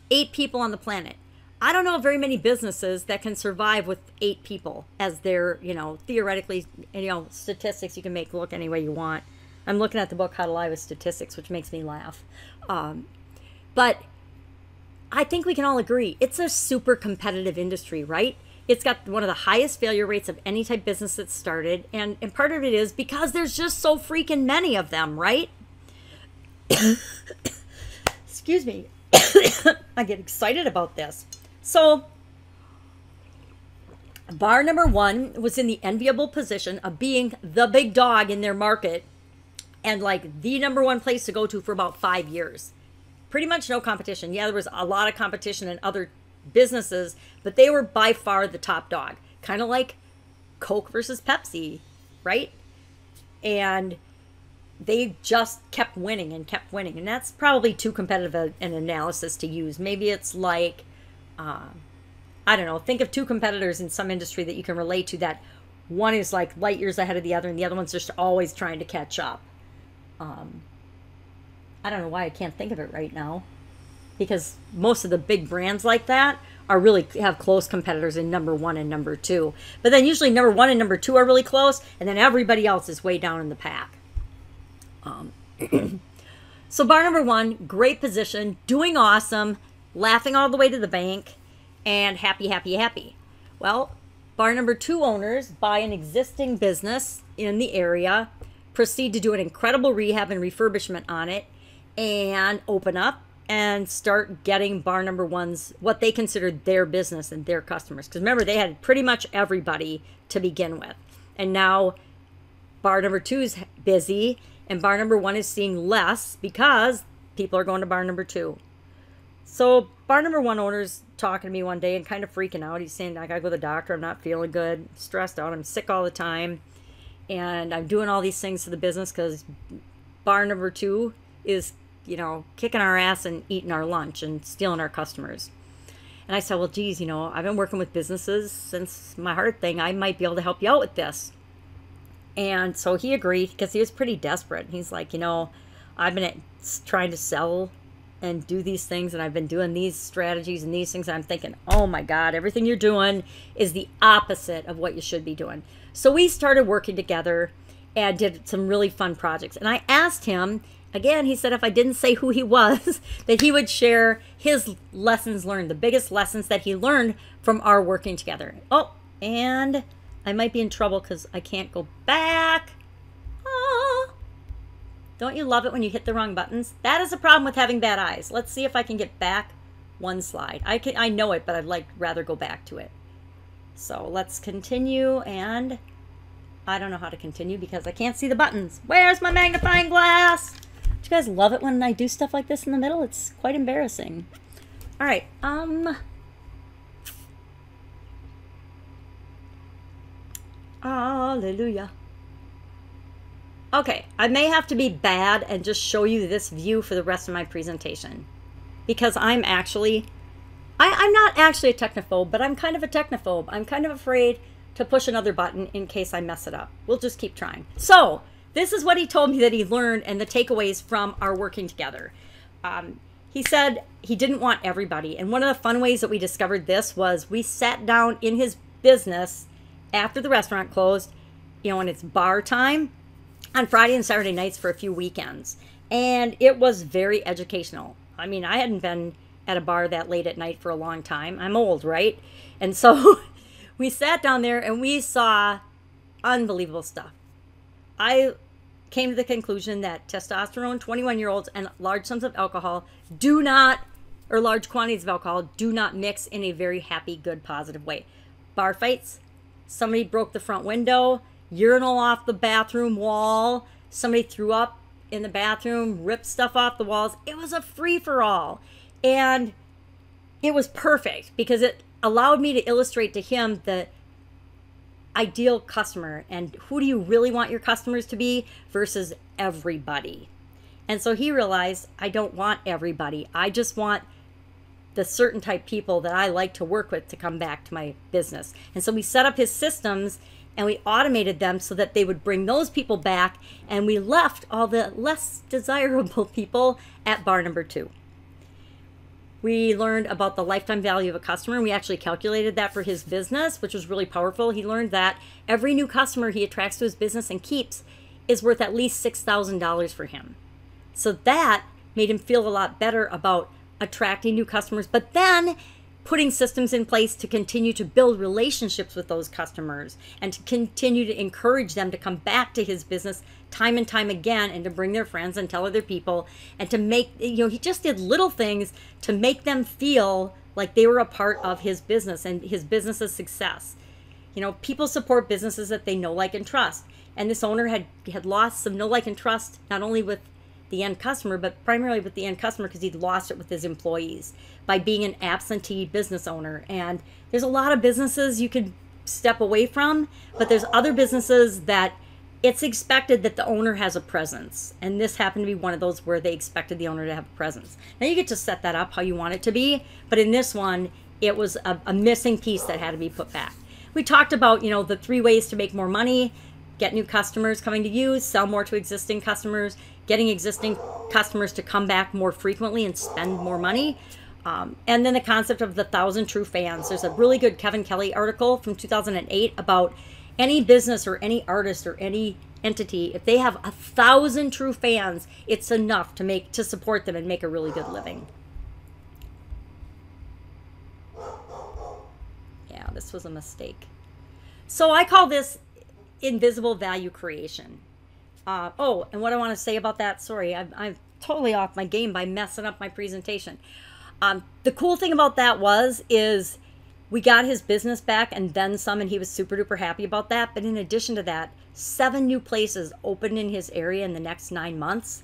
8 people on the planet. I don't know of very many businesses that can survive with 8 people as their, theoretically, statistics you can make look any way you want. I'm looking at the book How to Lie with Statistics, which makes me laugh. But I think we can all agree it's a super competitive industry, right? It's got one of the highest failure rates of any type business that's started. And part of it is because there's just so freaking many of them, right? Excuse me. I get excited about this. So bar number one was in the enviable position of being the big dog in their market and like the number one place to go to for about 5 years. Pretty much no competition. Yeah, there was a lot of competition in other businesses, but they were by far the top dog. Kind of like Coke versus Pepsi, right? And they just kept winning and kept winning. And that's probably too competitive an analysis to use. Maybe it's like, I don't know, think of 2 competitors in some industry that you can relate to, that one is like light years ahead of the other and the other one's just always trying to catch up. I don't know why I can't think of it right now, because most of the big brands like that are really have close competitors in number 1 and number 2. But then usually number 1 and number 2 are really close, and then everybody else is way down in the pack. So bar number 1, great position, doing awesome, laughing all the way to the bank, and happy, happy, happy. Well, bar number 2 owners buy an existing business in the area, proceed to do an incredible rehab and refurbishment on it, and open up and start getting bar number 1's, what they considered their business and their customers. Because remember, they had pretty much everybody to begin with. And now bar number 2 is busy and bar number 1 is seeing less because people are going to bar number 2. So bar number 1 owner's talking to me one day and kind of freaking out. He's saying, I gotta go to the doctor. I'm not feeling good, stressed out. I'm sick all the time. and I'm doing all these things to the business because bar number 2 is, kicking our ass and eating our lunch and stealing our customers. And I said, well, geez, I've been working with businesses since my heart thing. I might be able to help you out with this. And so he agreed because he was pretty desperate. He's like, I've been trying to sell and do these things, and I've been doing these strategies and these things. And I'm thinking, oh my God, everything you're doing is the opposite of what you should be doing. So we started working together and did some really fun projects. And I asked him, again, he said if I didn't say who he was, that he would share his lessons learned, the biggest lessons that he learned from our working together. Oh, and I might be in trouble because I can't go back. Oh, don't you love it when you hit the wrong buttons? That is a problem with having bad eyes. Let's see if I can get back one slide. I know it, but I'd rather go back to it. So let's continue, and I don't know how to continue because I can't see the buttons. Where's my magnifying glass? Do you guys love it when I do stuff like this in the middle? It's quite embarrassing. All right. Hallelujah. Okay, I may have to be bad and just show you this view for the rest of my presentation because I'm not actually a technophobe, but I'm kind of a technophobe. I'm kind of afraid to push another button in case I mess it up. We'll just keep trying. So this is what he told me that he learned and the takeaways from our working together. He said he didn't want everybody. And one of the fun ways that we discovered this was we sat down in his business after the restaurant closed, and it's bar time on Friday and Saturday nights for a few weekends. And it was very educational. I mean, I hadn't been at a bar that late at night for a long time. I'm old, right? And so we sat down there and we saw unbelievable stuff. I came to the conclusion that testosterone, 21-year-olds, and large sums of alcohol large quantities of alcohol do not mix in a very happy, good, positive way. Bar fights, somebody broke the front window, urinal off the bathroom wall, somebody threw up in the bathroom, ripped stuff off the walls. It was a free-for-all. And it was perfect because it allowed me to illustrate to him the ideal customer and who do you really want your customers to be versus everybody. And so he realized I don't want everybody. I just want the certain type people that I like to work with to come back to my business. And so we set up his systems and we automated them so that they would bring those people back, and we left all the less desirable people at bar number 2. We learned about the lifetime value of a customer, and we actually calculated that for his business, which was really powerful. He learned that every new customer he attracts to his business and keeps is worth at least $6,000 for him. So that made him feel a lot better about attracting new customers, but then putting systems in place to continue to build relationships with those customers and to continue to encourage them to come back to his business time and time again and to bring their friends and tell other people and to make, he just did little things to make them feel like they were a part of his business and his business's success. People support businesses that they know, like, and trust. And this owner had lost some know, like, and trust, not only with the end customer, but primarily with the end customer because he'd lost it with his employees by being an absentee business owner. And there's a lot of businesses you could step away from, but there's other businesses that it's expected that the owner has a presence. And this happened to be one of those where they expected the owner to have a presence. Now you get to set that up how you want it to be, but in this one, it was a missing piece that had to be put back. We talked about, the 3 ways to make more money: get new customers coming to you, sell more to existing customers, getting existing customers to come back more frequently and spend more money. And then the concept of the 1,000 true fans. There's a really good Kevin Kelly article from 2008 about any business or any artist or any entity. If they have 1,000 true fans, it's enough to support them and make a really good living. Yeah, this was a mistake. So I call this invisible value creation. And what I want to say about that, sorry, I'm totally off my game by messing up my presentation. The cool thing about that is we got his business back and then some, and he was super duper happy about that. But in addition to that, 7 new places opened in his area in the next 9 months.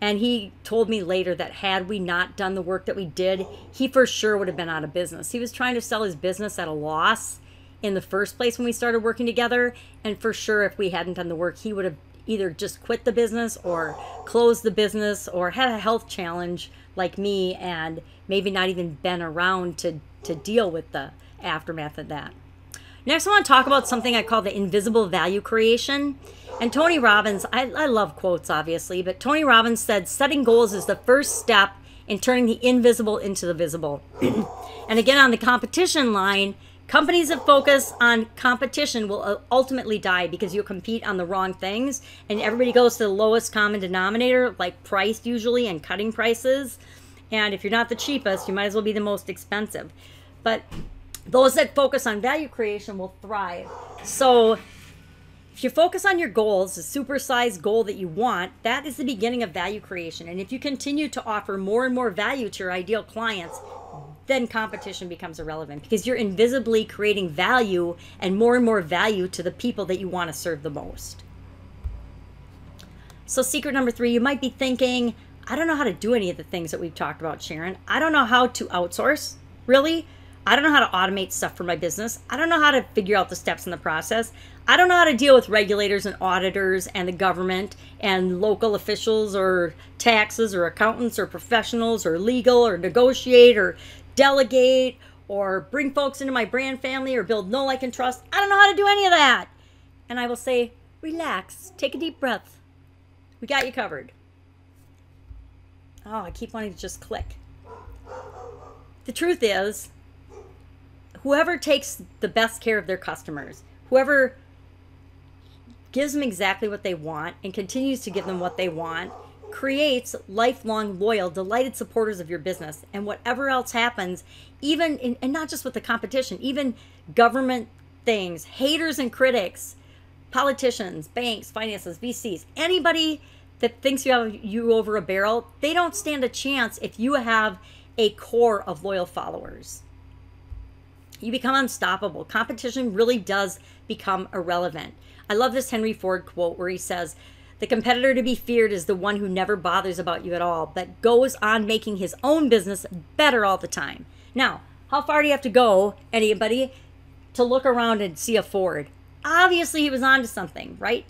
And he told me later that had we not done the work that we did, he for sure would have been out of business. He was trying to sell his business at a loss in the first place when we started working together. And for sure, if we hadn't done the work, he would have either just quit the business or closed the business or had a health challenge like me and maybe not even been around to deal with the aftermath of that. Next, I want to talk about something I call the invisible value creation. And Tony Robbins, I love quotes, obviously, but Tony Robbins said, setting goals is the first step in turning the invisible into the visible. And again, on the competition line, companies that focus on competition will ultimately die because you'll compete on the wrong things. And everybody goes to the lowest common denominator, like price usually, and cutting prices. And if you're not the cheapest, you might as well be the most expensive. But those that focus on value creation will thrive. So if you focus on your goals, the supersized goal that you want, that is the beginning of value creation. And if you continue to offer more and more value to your ideal clients, then competition becomes irrelevant because you're invisibly creating value and more value to the people that you want to serve the most. So secret number 3, you might be thinking, I don't know how to do any of the things that we've talked about, Sharon. I don't know how to outsource, really. I don't know how to automate stuff for my business. I don't know how to figure out the steps in the process. I don't know how to deal with regulators and auditors and the government and local officials or taxes or accountants or professionals or legal or negotiate or delegate or bring folks into my brand family or build know, like, and trust. I don't know how to do any of that. And I will say, relax, take a deep breath. We got you covered. Oh, I keep wanting to just click. The truth is, whoever takes the best care of their customers, whoever gives them exactly what they want and continues to give them what they want, creates lifelong, loyal, delighted supporters of your business. And whatever else happens, even and not just with the competition, even government things, haters and critics, politicians, banks, finances, VCs, anybody that thinks you have you over a barrel, they don't stand a chance if you have a core of loyal followers. You become unstoppable. Competition really does become irrelevant. I love this Henry Ford quote where he says, the competitor to be feared is the one who never bothers about you at all, but goes on making his own business better all the time. Now, how far do you have to go, anybody, to look around and see a Ford? Obviously, he was onto something, right?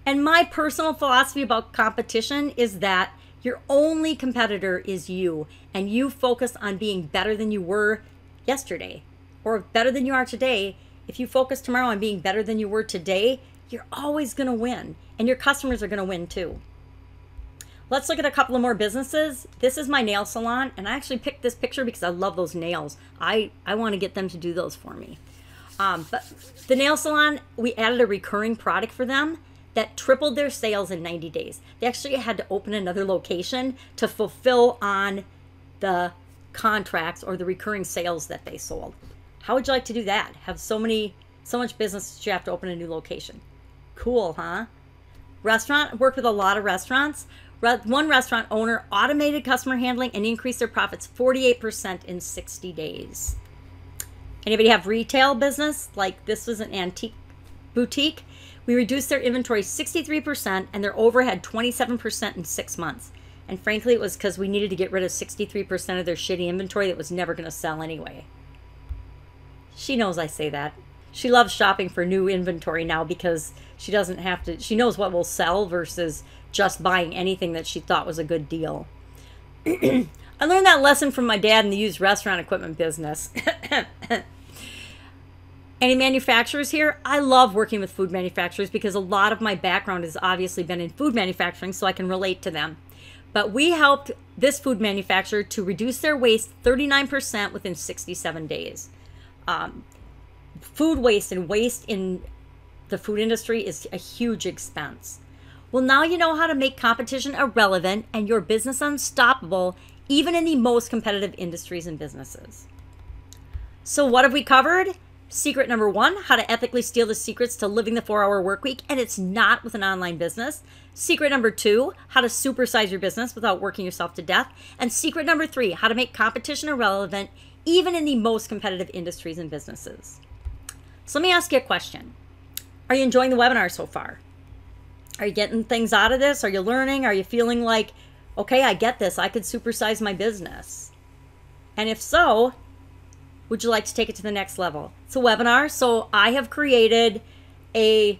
And my personal philosophy about competition is that your only competitor is you, and you focus on being better than you were yesterday or better than you are today. If you focus tomorrow on being better than you were today, you're always going to win, and your customers are going to win too. Let's look at a couple of more businesses. This is my nail salon, and I actually picked this picture because I love those nails. I want to get them to do those for me. But the nail salon, we added a recurring product for them that tripled their sales in 90 days. They actually had to open another location to fulfill on the contracts or the recurring sales that they sold. How would you like to do that? Have so much business that you have to open a new location. Cool, huh? Restaurant, worked with a lot of restaurants. One restaurant owner automated customer handling and increased their profits 48% in 60 days. Anybody have retail business? Like this was an antique boutique. We reduced their inventory 63% and their overhead 27% in 6 months. And frankly, it was because we needed to get rid of 63% of their shitty inventory that was never going to sell anyway. She knows I say that. She loves shopping for new inventory now because she doesn't have to, she knows what will sell versus just buying anything that she thought was a good deal. I learned that lesson from my dad in the used restaurant equipment business. Any manufacturers here? I love working with food manufacturers because a lot of my background has obviously been in food manufacturing, so I can relate to them. But we helped this food manufacturer to reduce their waste 39% within 67 days. Food waste and waste in the food industry is a huge expense. Well, now you know how to make competition irrelevant and your business unstoppable, even in the most competitive industries and businesses. So what have we covered? Secret number 1, how to ethically steal the secrets to living the 4-hour work week, and it's not with an online business. Secret number 2, how to supersize your business without working yourself to death. And secret number 3, how to make competition irrelevant, even in the most competitive industries and businesses. So let me ask you a question. Are you enjoying the webinar so far? Are you getting things out of this? Are you learning? Are you feeling like, okay, I get this. I could supersize my business? And if so, would you like to take it to the next level? It's a webinar, so I have created a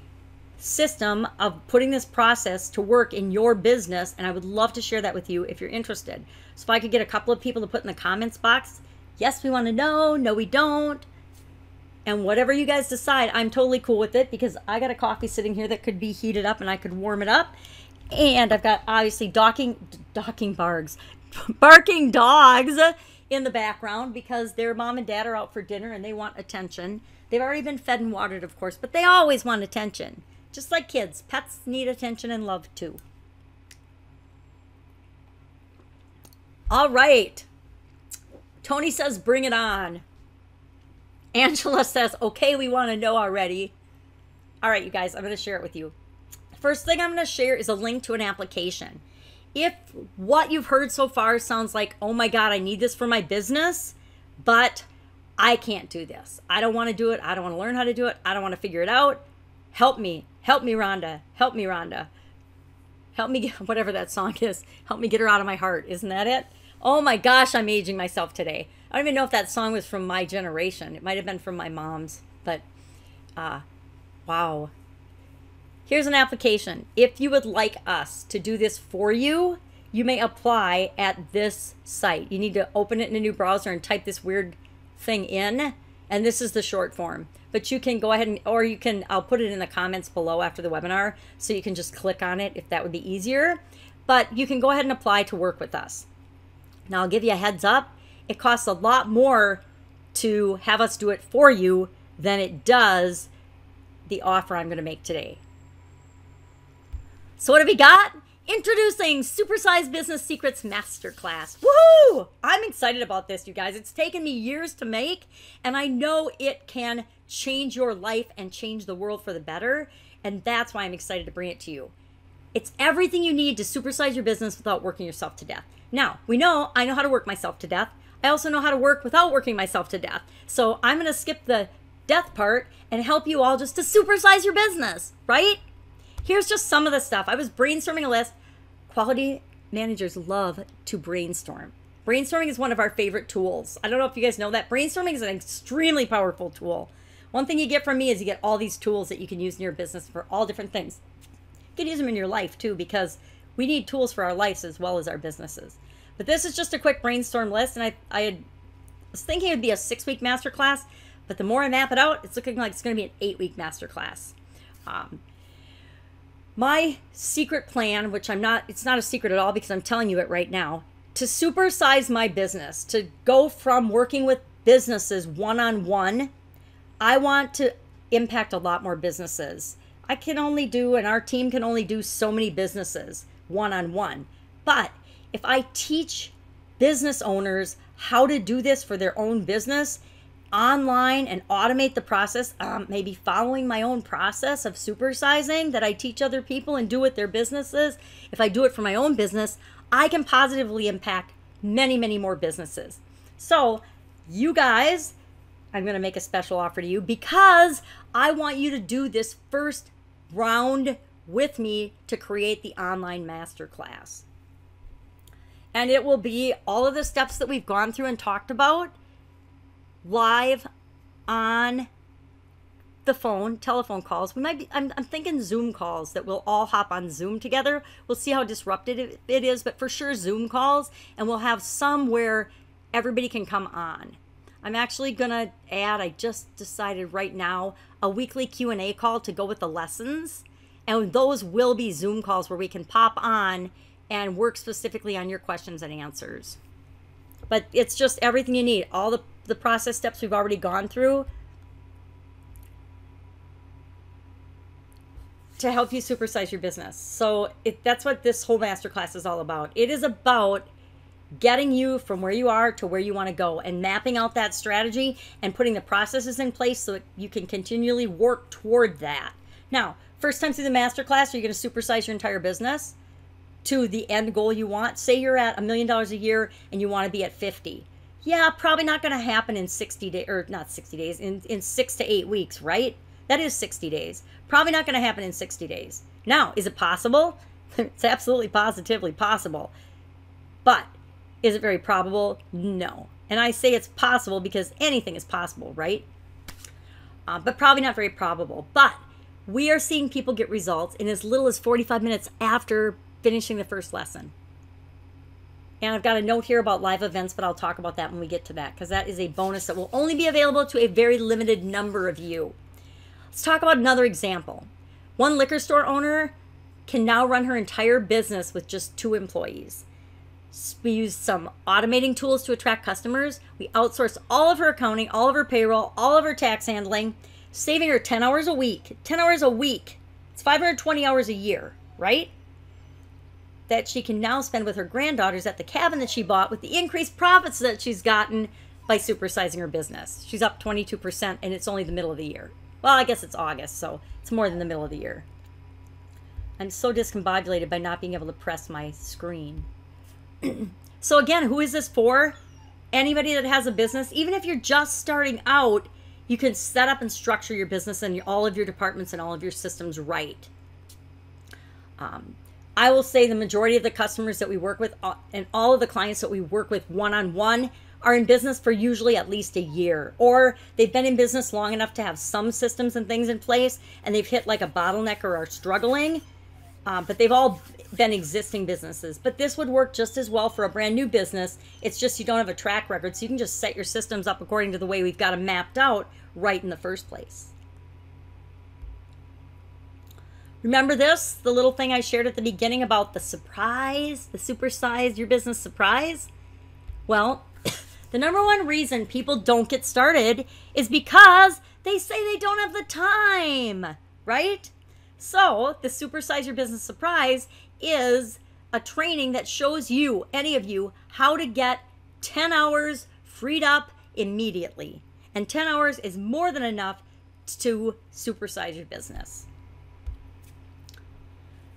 system of putting this process to work in your business, and I would love to share that with you if you're interested. So if I could get a couple of people to put in the comments box, yes, we want to know, no, we don't. And whatever you guys decide, I'm totally cool with it, because I got a coffee sitting here that could be heated up and I could warm it up. And I've got obviously barking dogs in the background because their mom and dad are out for dinner and they want attention. They've already been fed and watered, of course, but they always want attention. Just like kids, pets need attention and love too. All right. Tony says, bring it on. Angela says, okay, we want to know already. All right, you guys, I'm going to share it with you. First thing I'm going to share is a link to an application. If what you've heard so far sounds like, oh my God, I need this for my business, but I can't do this. I don't want to do it. I don't want to learn how to do it. I don't want to figure it out. Help me. Help me, Rhonda. Help me, Rhonda. Help me, whatever that song is. Help me get her out of my heart. Isn't that it? Oh my gosh, I'm aging myself today. I don't even know if that song was from my generation. It might have been from my mom's, but wow. Here's an application. If you would like us to do this for you, you may apply at this site. You need to open it in a new browser and type this weird thing in, and this is the short form. But you can go ahead and, or you can, I'll put it in the comments below after the webinar, so you can just click on it if that would be easier. But you can go ahead and apply to work with us. Now, I'll give you a heads up. It costs a lot more to have us do it for you than it does the offer I'm going to make today. So what have we got? Introducing Supersize Business Secrets Masterclass. Woohoo! I'm excited about this, you guys. It's taken me years to make, and I know it can change your life and change the world for the better, and that's why I'm excited to bring it to you. It's everything you need to supersize your business without working yourself to death. Now, I know how to work myself to death. I also know how to work without working myself to death. So I'm going to skip the death part and help you all just to supersize your business, right? Here's just some of the stuff. I was brainstorming a list. Quality managers love to brainstorm. Brainstorming is one of our favorite tools. I don't know if you guys know that. Brainstorming is an extremely powerful tool. One thing you get from me is you get all these tools that you can use in your business for all different things. You can use them in your life too, because we need tools for our lives as well as our businesses. But this is just a quick brainstorm list, and I was thinking it would be a 6-week masterclass, but the more I map it out, it's looking like it's going to be an 8-week masterclass. My secret plan, which it's not a secret at all because I'm telling you it right now, to supersize my business, to go from working with businesses one-on-one, I want to impact a lot more businesses. I can only do, and our team can only do so many businesses one-on-one. But if I teach business owners how to do this for their own business online and automate the process, maybe following my own process of supersizing that I teach other people and do with their businesses, if I do it for my own business, I can positively impact many, many more businesses. So you guys, I'm going to make a special offer to you because I want you to do this first round with me to create the online masterclass. And it will be all of the steps that we've gone through and talked about live on the phone, telephone calls. We might be, I'm thinking Zoom calls that we'll all hop on Zoom together. We'll see how disruptive it is, but for sure Zoom calls, and we'll have some where everybody can come on. I'm actually gonna add, I just decided right now, a weekly Q&A call to go with the lessons. And those will be Zoom calls where we can pop on and work specifically on your questions and answers. But it's just everything you need. All the process steps we've already gone through to help you supersize your business. So that's what this whole masterclass is all about. It is about getting you from where you are to where you want to go and mapping out that strategy and putting the processes in place so that you can continually work toward that. Now, first time through the masterclass, are you going to supersize your entire business to the end goal you want? Say you're at $1 million a year and you want to be at 50. Yeah, probably not going to happen in 60 days, or not 60 days, in 6 to 8 weeks, right? That is 60 days. Probably not going to happen in 60 days. Now, is it possible? It's absolutely positively possible. But is it very probable? No. And I say it's possible because anything is possible, right? But probably not very probable. But we are seeing people get results in as little as 45 minutes after finishing the first lesson. And I've got a note here about live events, but I'll talk about that when we get to that, because that is a bonus that will only be available to a very limited number of you. Let's talk about another example. One liquor store owner can now run her entire business with just 2 employees. We use some automating tools to attract customers. We outsource all of her accounting, all of her payroll, all of her tax handling, saving her 10 hours a week. 10 hours a week. It's 520 hours a year, right? That she can now spend with her granddaughters at the cabin that she bought with the increased profits that she's gotten by supersizing her business. She's up 22%, and it's only the middle of the year. Well, I guess it's August, so it's more than the middle of the year. I'm so discombobulated by not being able to press my screen. So again, who is this for? Anybody that has a business. Even if you're just starting out, you can set up and structure your business and all of your departments and all of your systems right. I will say the majority of the customers that we work with and all of the clients that we work with one-on-one are in business for usually at least a year, or they've been in business long enough to have some systems and things in place, and they've hit like a bottleneck or are struggling, but they've all been existing businesses. But this would work just as well for a brand new business. It's just you don't have a track record, so you can just set your systems up according to the way we've got them mapped out right in the first place. Remember this, the little thing I shared at the beginning about the surprise, the supersize your business surprise? Well, the number one reason people don't get started is because they say they don't have the time, right? So the Supersize Your Business Surprise is a training that shows you, any of you, how to get 10 hours freed up immediately. And 10 hours is more than enough to supersize your business.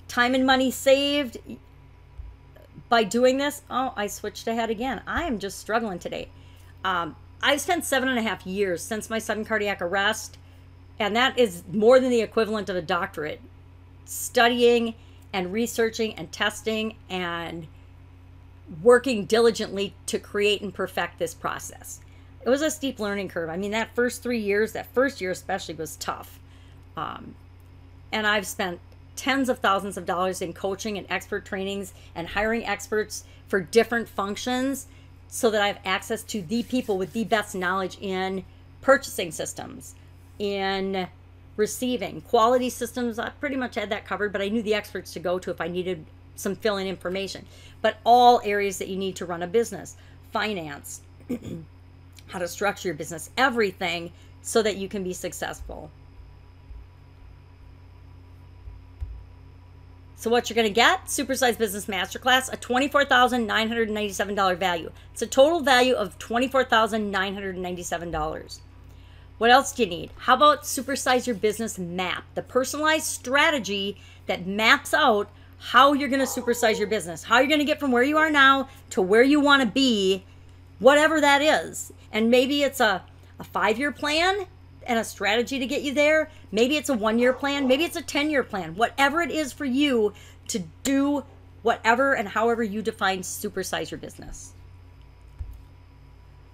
Time and money saved by doing this. Oh, I switched ahead again. I am just struggling today. I've spent 7.5 years since my sudden cardiac arrest, and that is more than the equivalent of a doctorate, studying and researching and testing and working diligently to create and perfect this process. It was a steep learning curve. I mean, that first 3 years, that first year especially, was tough. And I've spent tens of thousands of dollars in coaching and expert trainings and hiring experts for different functions so that I have access to the people with the best knowledge in purchasing systems, in receiving, quality systems. I pretty much had that covered, but I knew the experts to go to if I needed some fill-in information. But all areas that you need to run a business, finance, how to structure your business, everything so that you can be successful. So what you're going to get, Supersize Business Masterclass, a $24,997 value. It's a total value of $24,997. What else do you need? How about Supersize Your Business Map, the personalized strategy that maps out how you're going to supersize your business, how you're going to get from where you are now to where you want to be, whatever that is. And maybe it's a 5-year plan and a strategy to get you there. Maybe it's a 1-year plan. Maybe it's a 10-year plan. Whatever it is for you to do whatever and however you define supersize your business.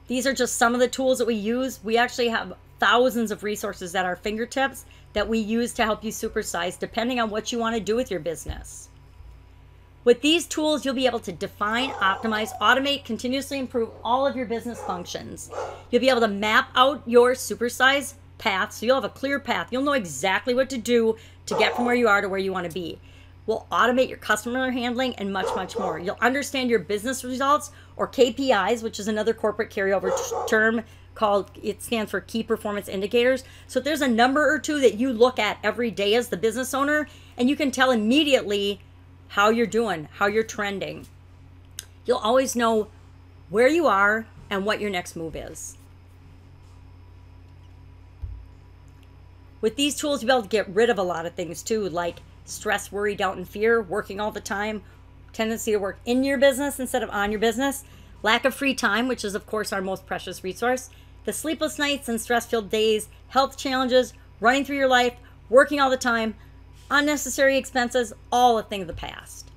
These are just some of the tools that we use. We actually have thousands of resources at our fingertips that we use to help you supersize depending on what you want to do with your business. With these tools, you'll be able to define, optimize, automate, continuously improve all of your business functions. You'll be able to map out your supersize path, so you'll have a clear path. You'll know exactly what to do to get from where you are to where you want to be. We'll automate your customer handling and much, much more. You'll understand your business results, or KPIs, which is another corporate carryover term called, it stands for Key Performance Indicators. So there's a number or two that you look at every day as the business owner, and you can tell immediately how you're doing, how you're trending. You'll always know where you are and what your next move is. With these tools, you'll be able to get rid of a lot of things too, like stress, worry, doubt, and fear, working all the time, tendency to work in your business instead of on your business, lack of free time, which is of course our most precious resource, the sleepless nights and stress-filled days, health challenges, running through your life, working all the time, unnecessary expenses, all a thing of the past.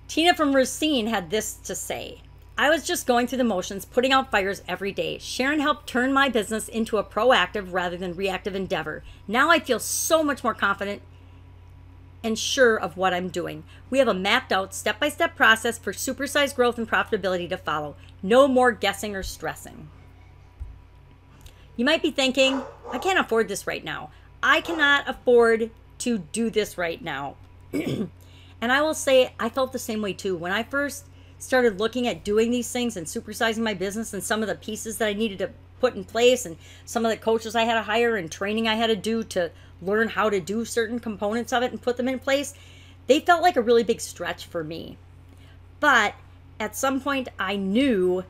Tina from Racine had this to say: I was just going through the motions, putting out fires every day. Sharon helped turn my business into a proactive rather than reactive endeavor. Now I feel so much more confident and sure of what I'm doing. We have a mapped out step-by-step process for supersized growth and profitability to follow. No more guessing or stressing. You might be thinking, I can't afford this right now. I cannot afford to do this right now. And I will say, I felt the same way too. When I first started looking at doing these things and supersizing my business and some of the pieces that I needed to put in place and some of the coaches I had to hire and training I had to do to learn how to do certain components of it and put them in place, they felt like a really big stretch for me. But at some point I knew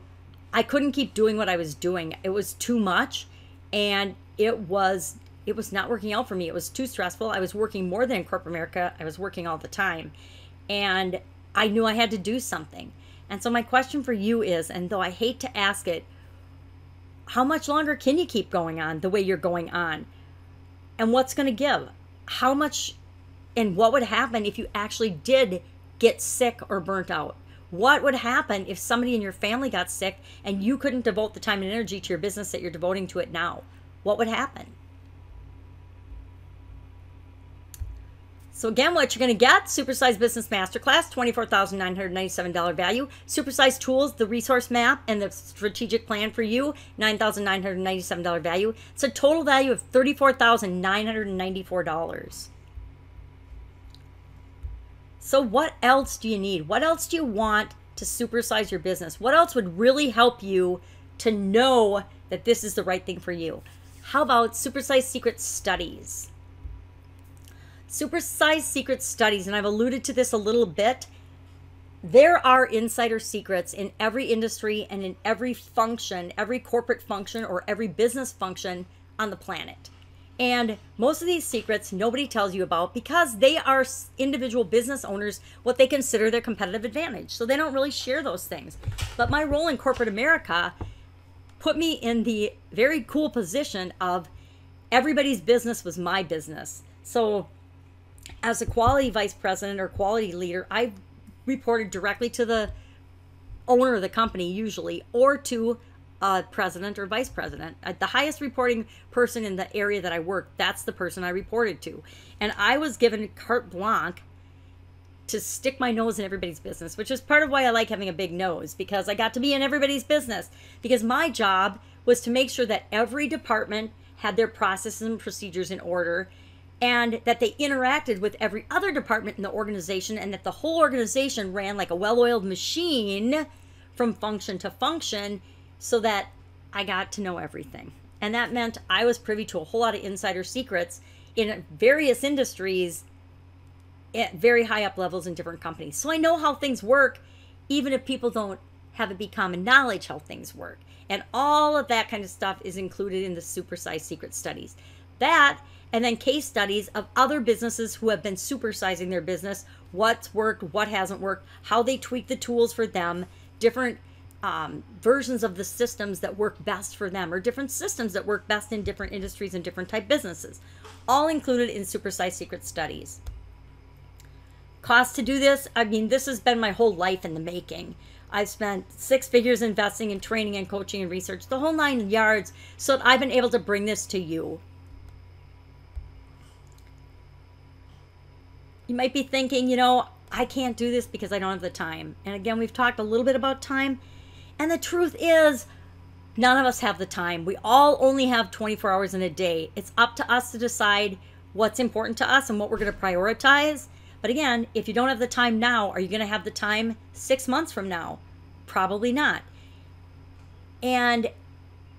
I couldn't keep doing what I was doing. It was too much and it was not working out for me. It was too stressful. I was working more than in corporate America. I was working all the time and I knew I had to do something. And so my question for you is, and though I hate to ask it, how much longer can you keep going on the way you're going on? And what's going to give? How much and what would happen if you actually did get sick or burnt out? What would happen if somebody in your family got sick and you couldn't devote the time and energy to your business that you're devoting to it now? What would happen? So again, what you're going to get, Supersize Business Masterclass, $24,997 value. Supersize Tools, the resource map, and the strategic plan for you, $9,997 value. It's a total value of $34,994. So what else do you need? What else do you want to supersize your business? What else would really help you to know that this is the right thing for you? How about Supersize Secret Studies? Supersize Secret Studies, and I've alluded to this a little bit. There are insider secrets in every industry and in every function, every corporate function or every business function on the planet. And most of these secrets nobody tells you about because they are individual business owners, what they consider their competitive advantage. So they don't really share those things. But my role in corporate America put me in the very cool position of everybody's business was my business. So as a quality vice president or quality leader, I reported directly to the owner of the company usually, or to a president or vice president. The highest reporting person in the area that I worked, that's the person I reported to. And I was given carte blanche to stick my nose in everybody's business, which is part of why I like having a big nose, because I got to be in everybody's business. Because my job was to make sure that every department had their processes and procedures in order, and that they interacted with every other department in the organization, and that the whole organization ran like a well-oiled machine from function to function, so that I got to know everything. And that meant I was privy to a whole lot of insider secrets in various industries at very high up levels in different companies. So I know how things work, even if people don't have it be common knowledge how things work. And all of that kind of stuff is included in the Supersize Secret Studies. That, and then case studies of other businesses who have been supersizing their business, what's worked, what hasn't worked, how they tweak the tools for them, different versions of the systems that work best for them, or different systems that work best in different industries and different type businesses, all included in Supersize Secret Studies. Cost to do this, I mean, this has been my whole life in the making. I've spent 6 figures investing in training and coaching and research, the whole 9 yards, so that I've been able to bring this to you. You might be thinking, you know, I can't do this because I don't have the time. And again, we've talked a little bit about time. And the truth is, none of us have the time. We all only have 24 hours in a day. It's up to us to decide what's important to us and what we're going to prioritize. But again, if you don't have the time now, are you going to have the time 6 months from now? Probably not. And,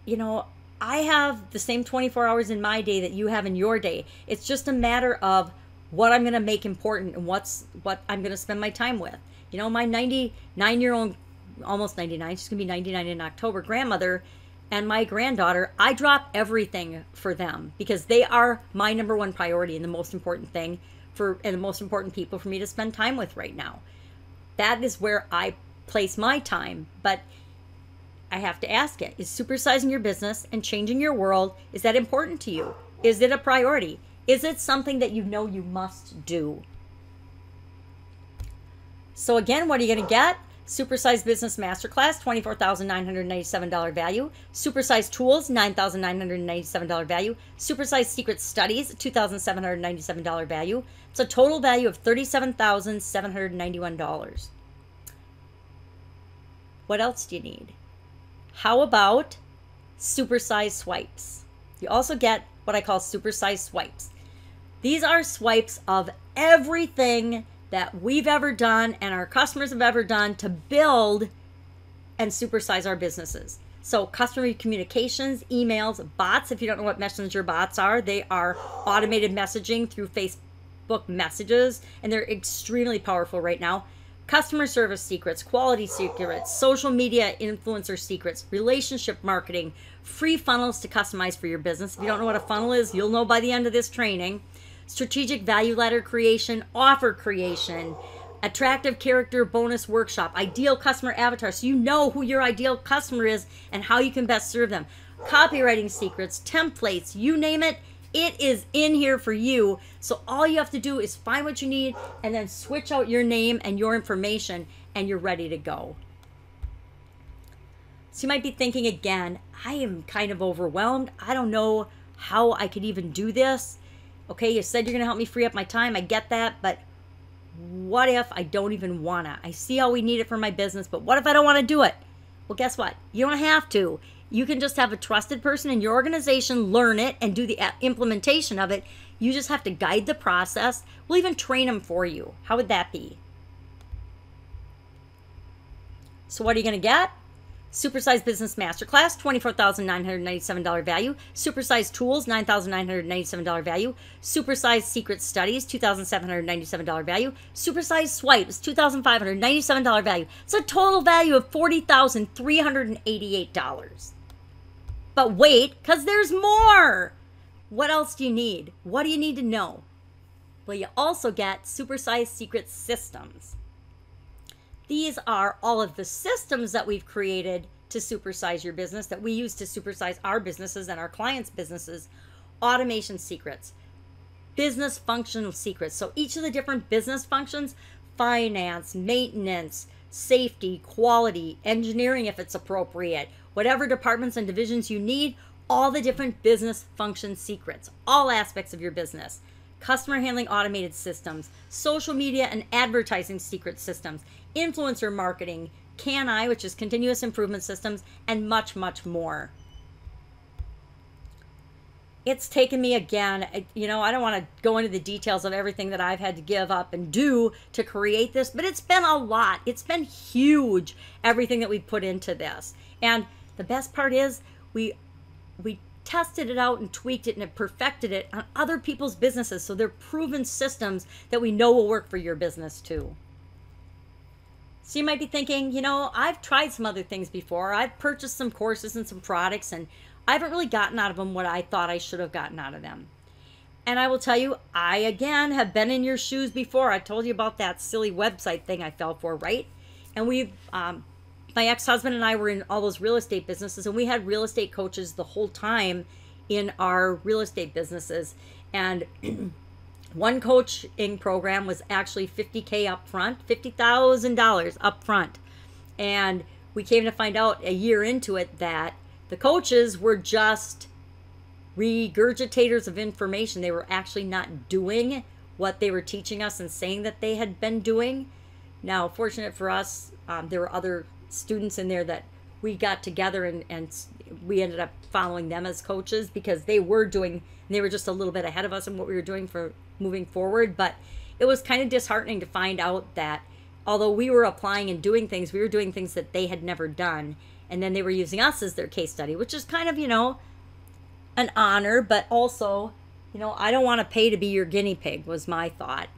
you know, I have the same 24 hours in my day that you have in your day. It's just a matter of what I'm going to make important and what I'm going to spend my time with. You know, my 99-year-old, almost 99, she's going to be 99 in October, grandmother and my granddaughter, I drop everything for them because they are my #1 priority and the most important thing and the most important people for me to spend time with right now. That is where I place my time. But I have to ask it, is supersizing your business and changing your world, is that important to you? Is it a priority? Is it something that you know you must do? So again, what are you going to get? Supersize Business Masterclass, $24,997 value. Supersize Tools, $9,997 value. Supersize Secret Studies, $2,797 value. It's a total value of $37,791. What else do you need? How about Supersize Swipes? You also get what I call Supersize Swipes. These are swipes of everything that we've ever done and our customers have ever done to build and supersize our businesses. So customer communications, emails, bots. If you don't know what messenger bots are, they are automated messaging through Facebook messages, and they're extremely powerful right now. Customer service secrets, quality secrets, social media influencer secrets, relationship marketing, free funnels to customize for your business. If you don't know what a funnel is, you'll know by the end of this training. Strategic value ladder creation, offer creation, attractive character bonus workshop, ideal customer avatar, so you know who your ideal customer is and how you can best serve them. Copywriting secrets, templates, you name it, it is in here for you. So all you have to do is find what you need and then switch out your name and your information and you're ready to go. So you might be thinking again, I am kind of overwhelmed. I don't know how I could even do this. Okay, you said you're going to help me free up my time. I get that, but what if I don't even want to? I see how we need it for my business, but what if I don't want to do it? Well, guess what? You don't have to. You can just have a trusted person in your organization learn it and do the implementation of it. You just have to guide the process. We'll even train them for you. How would that be? So what are you going to get? Supersize Business Masterclass, $24,997 value. Supersize Tools, $9,997 value. Supersize Secret Studies, $2,797 value. Supersize Swipes, $2,597 value. It's a total value of $40,388. But wait, because there's more. What else do you need? What do you need to know? Well, you also get Supersize Secret Systems. These are all of the systems that we've created to supersize your business, that we use to supersize our businesses and our clients' businesses. Automation secrets, business functional secrets. So each of the different business functions, finance, maintenance, safety, quality, engineering if it's appropriate, whatever departments and divisions you need, all the different business function secrets, all aspects of your business. Customer handling automated systems, social media and advertising secret systems, influencer marketing, CANI, which is continuous improvement systems, and much, much more. It's taken me again, I don't want to go into the details of everything that I've had to give up and do to create this, but it's been a lot. It's been huge, everything that we put into this. And the best part is we tested it out and tweaked it and have perfected it on other people's businesses. So they're proven systems that we know will work for your business too. So you might be thinking, I've tried some other things before. I've purchased some courses and some products, and I haven't really gotten out of them what I thought I should have gotten out of them. And I will tell you, I, again, have been in your shoes before. I told you about that silly website thing I fell for, right? And we've, my ex-husband and I were in all those real estate businesses, and we had real estate coaches the whole time in our real estate businesses. And one coaching program was actually $50K up front, $50,000 up front. And we came to find out a year into it that the coaches were just regurgitators of information. They were actually not doing what they were teaching us and saying that they had been doing. Now, fortunate for us, there were other students in there that we got together and we ended up following them as coaches because they were just a little bit ahead of us in what we were doing for moving forward. But it was kind of disheartening to find out that although we were applying and doing things, we were doing things that they had never done. And then they were using us as their case study, which is kind of, an honor, but also, I don't want to pay to be your guinea pig was my thought.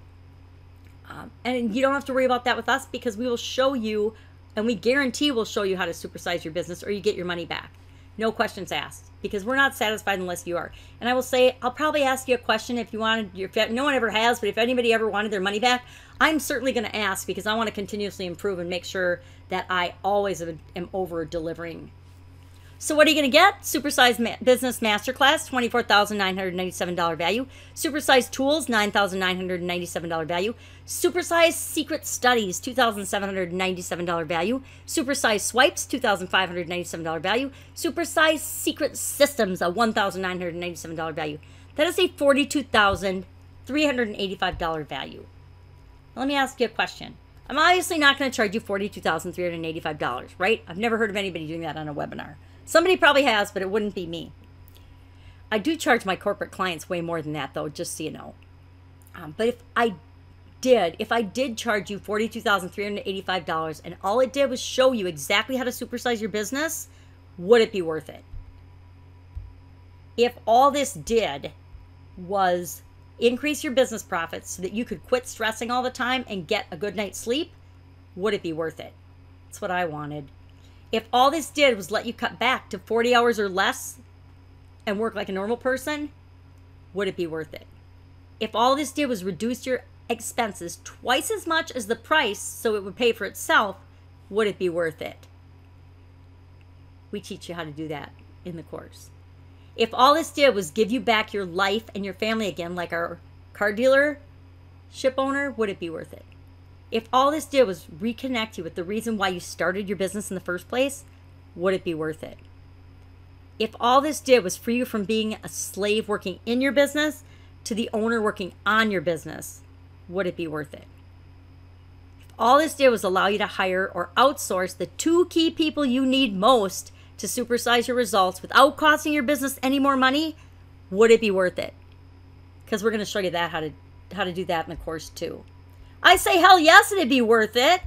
And you don't have to worry about that with us because we will show you, and we guarantee we'll show you how to supersize your business or you get your money back. No questions asked, because we're not satisfied unless you are. And I will say, I'll probably ask you a question if you wanted, no one ever has, but if anybody ever wanted their money back, I'm certainly going to ask because I want to continuously improve and make sure that I always am over delivering. So what are you going to get? Supersize Business Masterclass, $24,997 value. Supersize Tools, $9,997 value. Supersize Secret Studies, $2,797 value. Supersize Swipes, $2,597 value. Supersize Secret Systems, a $1,997 value. That is a $42,385 value. Let me ask you a question. I'm obviously not going to charge you $42,385, right? I've never heard of anybody doing that on a webinar. Somebody probably has, but it wouldn't be me. I do charge my corporate clients way more than that, though, just so you know. But if I did charge you $42,385 and all it did was show you exactly how to supersize your business, would it be worth it? If all this did was increase your business profits so that you could quit stressing all the time and get a good night's sleep, would it be worth it? That's what I wanted. If all this did was let you cut back to 40 hours or less and work like a normal person, would it be worth it? If all this did was reduce your expenses twice as much as the price so it would pay for itself, would it be worth it? We teach you how to do that in the course. If all this did was give you back your life and your family again, like our car dealer, ship owner, would it be worth it? If all this did was reconnect you with the reason why you started your business in the first place, would it be worth it? If all this did was free you from being a slave working in your business to the owner working on your business, would it be worth it? If all this did was allow you to hire or outsource the two key people you need most to supersize your results without costing your business any more money, would it be worth it? Because we're going to show you that how to do that in the course too. I say hell yes, it'd be worth it.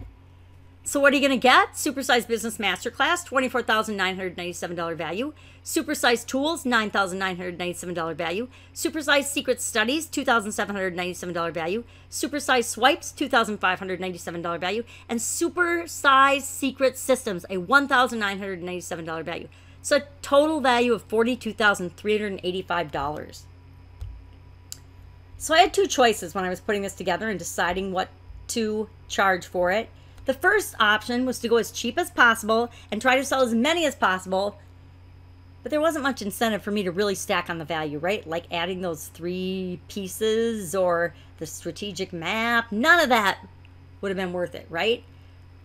So what are you going to get? Supersize Business Masterclass, $24,997 value. Supersize Tools, $9,997 value. Supersize Secret Studies, $2,797 value. Supersize Swipes, $2,597 value. And Supersize Secret Systems, a $1,997 value. So a total value of $42,385. So I had two choices when I was putting this together and deciding what to charge for it. The first option was to go as cheap as possible and try to sell as many as possible, but there wasn't much incentive for me to really stack on the value, right? Like adding those 3 pieces or the strategic map. None of that would have been worth it, right?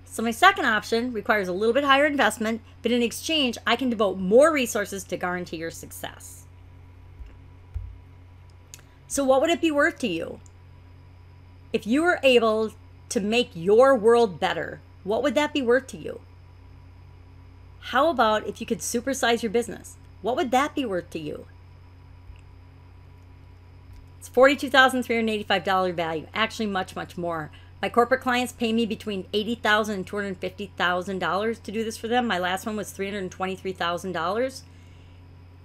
So my second option requires a little bit higher investment, but in exchange, I can devote more resources to guarantee your success. So what would it be worth to you? If you were able to make your world better, what would that be worth to you? How about if you could supersize your business? What would that be worth to you? It's $42,385 value, actually much, much more. My corporate clients pay me between $80,000 and $250,000 to do this for them. My last one was $323,000.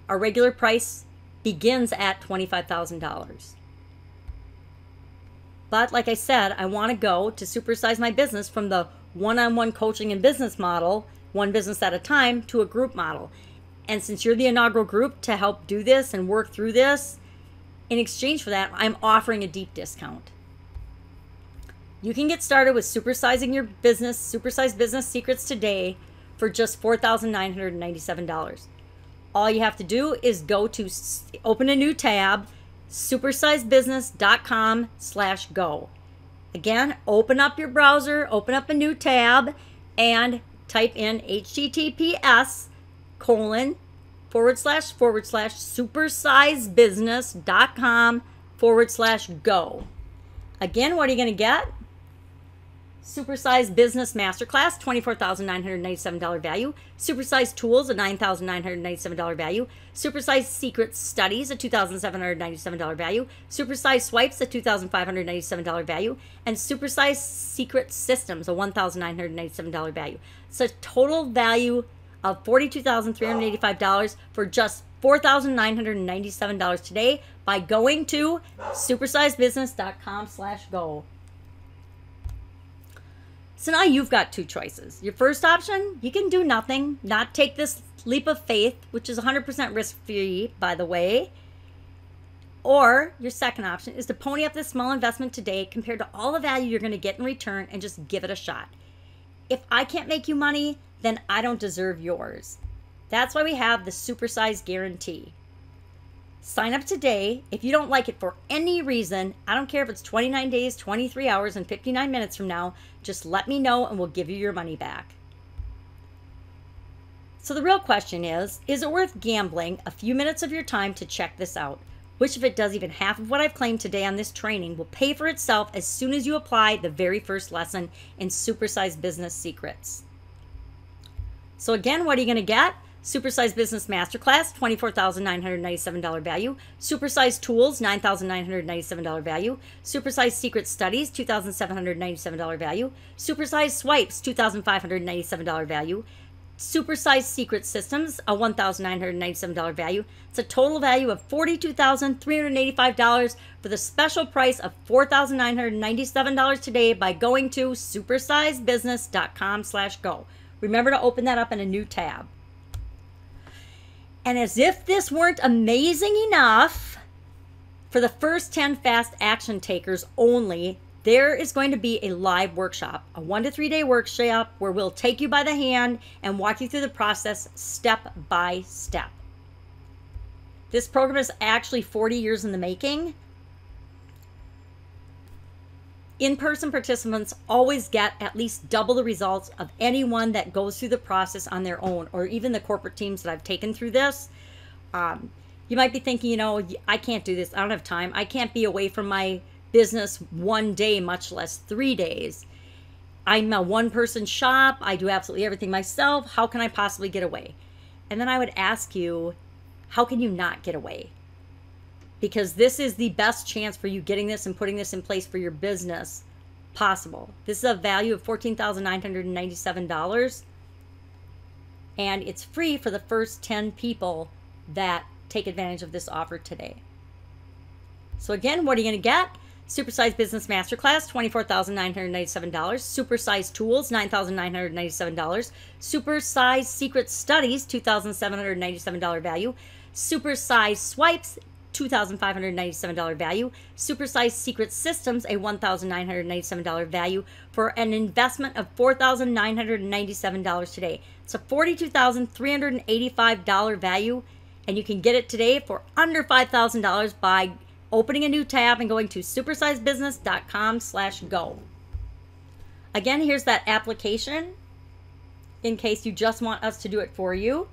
Our regular price begins at $25,000. But like I said, I want to go to supersize my business from the one-on-one coaching and business model, one business at a time, to a group model. And since you're the inaugural group to help do this and work through this, in exchange for that, I'm offering a deep discount. You can get started with supersizing your business, Supersize Business Secrets today for just $4,997. All you have to do is go to open a new tab, SupersizeBusiness.com/go. Again, open up your browser, open up a new tab, and type in https://SupersizeBusiness.com/go. Again, what are you going to get? Supersize Business Masterclass, $24,997 value. Supersize Tools, a $9,997 value. Supersize Secret Studies, a $2,797 value. Supersize Swipes, a $2,597 value. And Supersize Secret Systems, a $1,997 value. So total value of $42,385 for just $4,997 today by going to SupersizeBusiness.com/go. So now you've got two choices. Your first option, you can do nothing, not take this leap of faith, which is 100% risk-free, by the way. Or your second option is to pony up this small investment today compared to all the value you're going to get in return and just give it a shot. If I can't make you money, then I don't deserve yours. That's why we have the Supersize Guarantee. Sign up today. If you don't like it for any reason, I don't care if it's 29 days, 23 hours, and 59 minutes from now, just let me know and we'll give you your money back. So the real question is it worth gambling a few minutes of your time to check this out? Which, if it does even half of what I've claimed today on this training, will pay for itself as soon as you apply the very first lesson in Supersize Business Secrets. So again, what are you going to get? Supersize Business Masterclass, $24,997 value. Supersize Tools, $9,997 value. Supersize Secret Studies, $2,797 value. Supersize Swipes, $2,597 value. Supersize Secret Systems, a $1,997 value. It's a total value of $42,385 for the special price of $4,997 today by going to SupersizeBusiness.com/go. Remember to open that up in a new tab. And as if this weren't amazing enough, for the first 10 fast action takers only, there is going to be a live workshop, a 1 to 3 day workshop where we'll take you by the hand and walk you through the process step by step. This program is actually 40 years in the making. In-person participants always get at least double the results of anyone that goes through the process on their own, or even the corporate teams that I've taken through this. You might be thinking, you know, I can't do this. I don't have time. I can't be away from my business 1 day, much less 3 days. I'm a one-person shop. I do absolutely everything myself. How can I possibly get away? And then I would ask you, how can you not get away? Because this is the best chance for you getting this and putting this in place for your business possible. This is a value of $14,997, and it's free for the first 10 people that take advantage of this offer today. So again, what are you going to get? Supersize Business Masterclass, $24,997. Supersize Tools, $9,997. Supersize Secret Studies, $2,797 value. Supersize Swipes, $2,597 value. Supersize Secret Systems, a $1,997 value, for an investment of $4,997 today. It's a $42,385 value, and you can get it today for under $5,000 by opening a new tab and going to SupersizeBusiness.com/go. Again, here's that application in case you just want us to do it for you.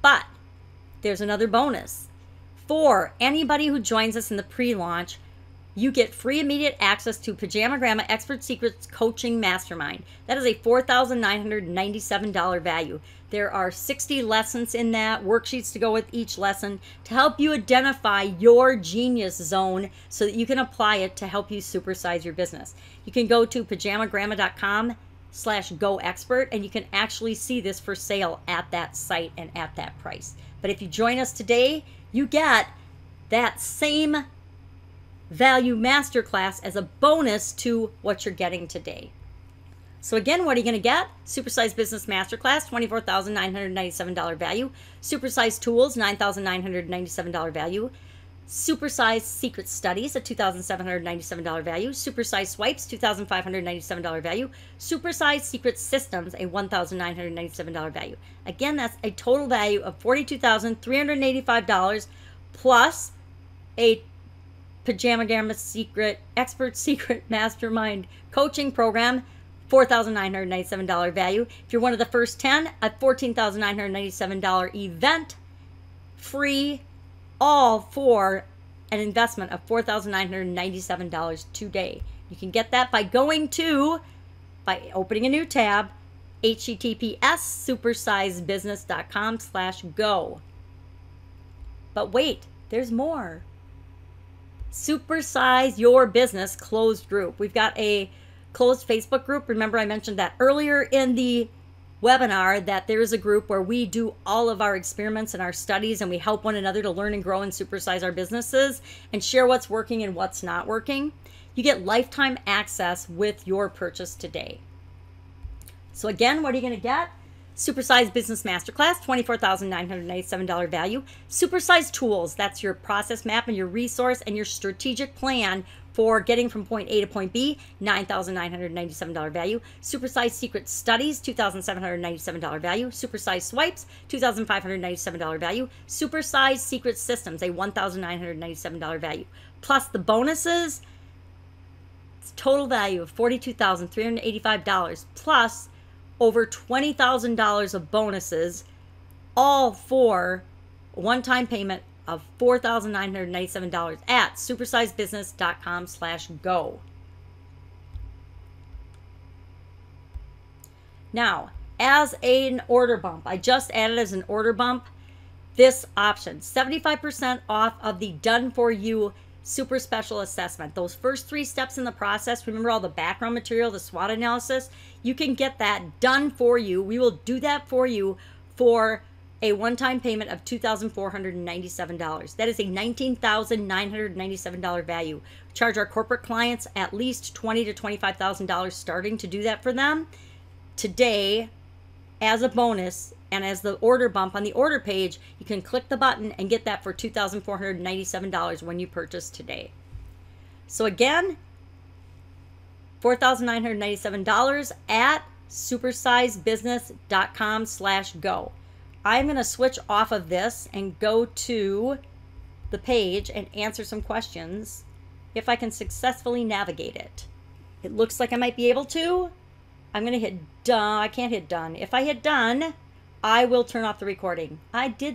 But there's another bonus. For anybody who joins us in the pre-launch, you get free immediate access to Pajama Grandma Expert Secrets Coaching Mastermind. That is a $4,997 value. There are 60 lessons in that, worksheets to go with each lesson to help you identify your genius zone so that you can apply it to help you supersize your business. You can go to pajamagrandma.com/go expert and you can actually see this for sale at that site and at that price. But if you join us today, you get that same value masterclass as a bonus to what you're getting today. So again, what are you going to get? Supersize Business Masterclass, $24,997 value. Supersize Tools, $9,997 value. Supersize Secret Studies, a $2,797 value. Supersize Swipes, $2,597 value. Supersize Secret Systems, a $1,997 value. Again, that's a total value of $42,385 plus a Pajama Grandma Expert Secret Mastermind Coaching Program, $4,997 value. If you're one of the first 10, a $14,997 event, free, all for an investment of $4,997 today. You can get that by opening a new tab, https://supersizebusiness.com/go. But wait, there's more. Supersize Your Business closed group. We've got a closed Facebook group. Remember, I mentioned that earlier in the webinar that there is a group where we do all of our experiments and our studies, and we help one another to learn and grow and supersize our businesses and share what's working and what's not working. You get lifetime access with your purchase today. So again, what are you going to get? Supersize Business Masterclass, $24,997 value. Supersize Tools, that's your process map and your resource and your strategic plan for getting from point A to point B, $9,997 value. Supersize Secret Studies, $2,797 value. Supersize Swipes, $2,597 value. Supersize Secret Systems, a $1,997 value. Plus the bonuses, it's total value of $42,385 plus over $20,000 of bonuses, all for a one-time payment of $4,997 at SupersizeBusiness.com/go. Now, as an order bump, I just added as an order bump this option, 75% off of the done for you super special assessment. Those first 3 steps in the process, remember all the background material, the SWOT analysis, you can get that done for you. We will do that for you for a one-time payment of $2,497. That is a $19,997 value. We charge our corporate clients at least $20,000 to $25,000 starting to do that for them. Today, as a bonus and as the order bump on the order page, you can click the button and get that for $2,497 when you purchase today. So again, $4,997 at SupersizeBusiness.com/go. I'm going to switch off of this and go to the page and answer some questions if I can successfully navigate it. It looks like I might be able to. I'm going to hit done. I can't hit done. If I hit done, I will turn off the recording. I did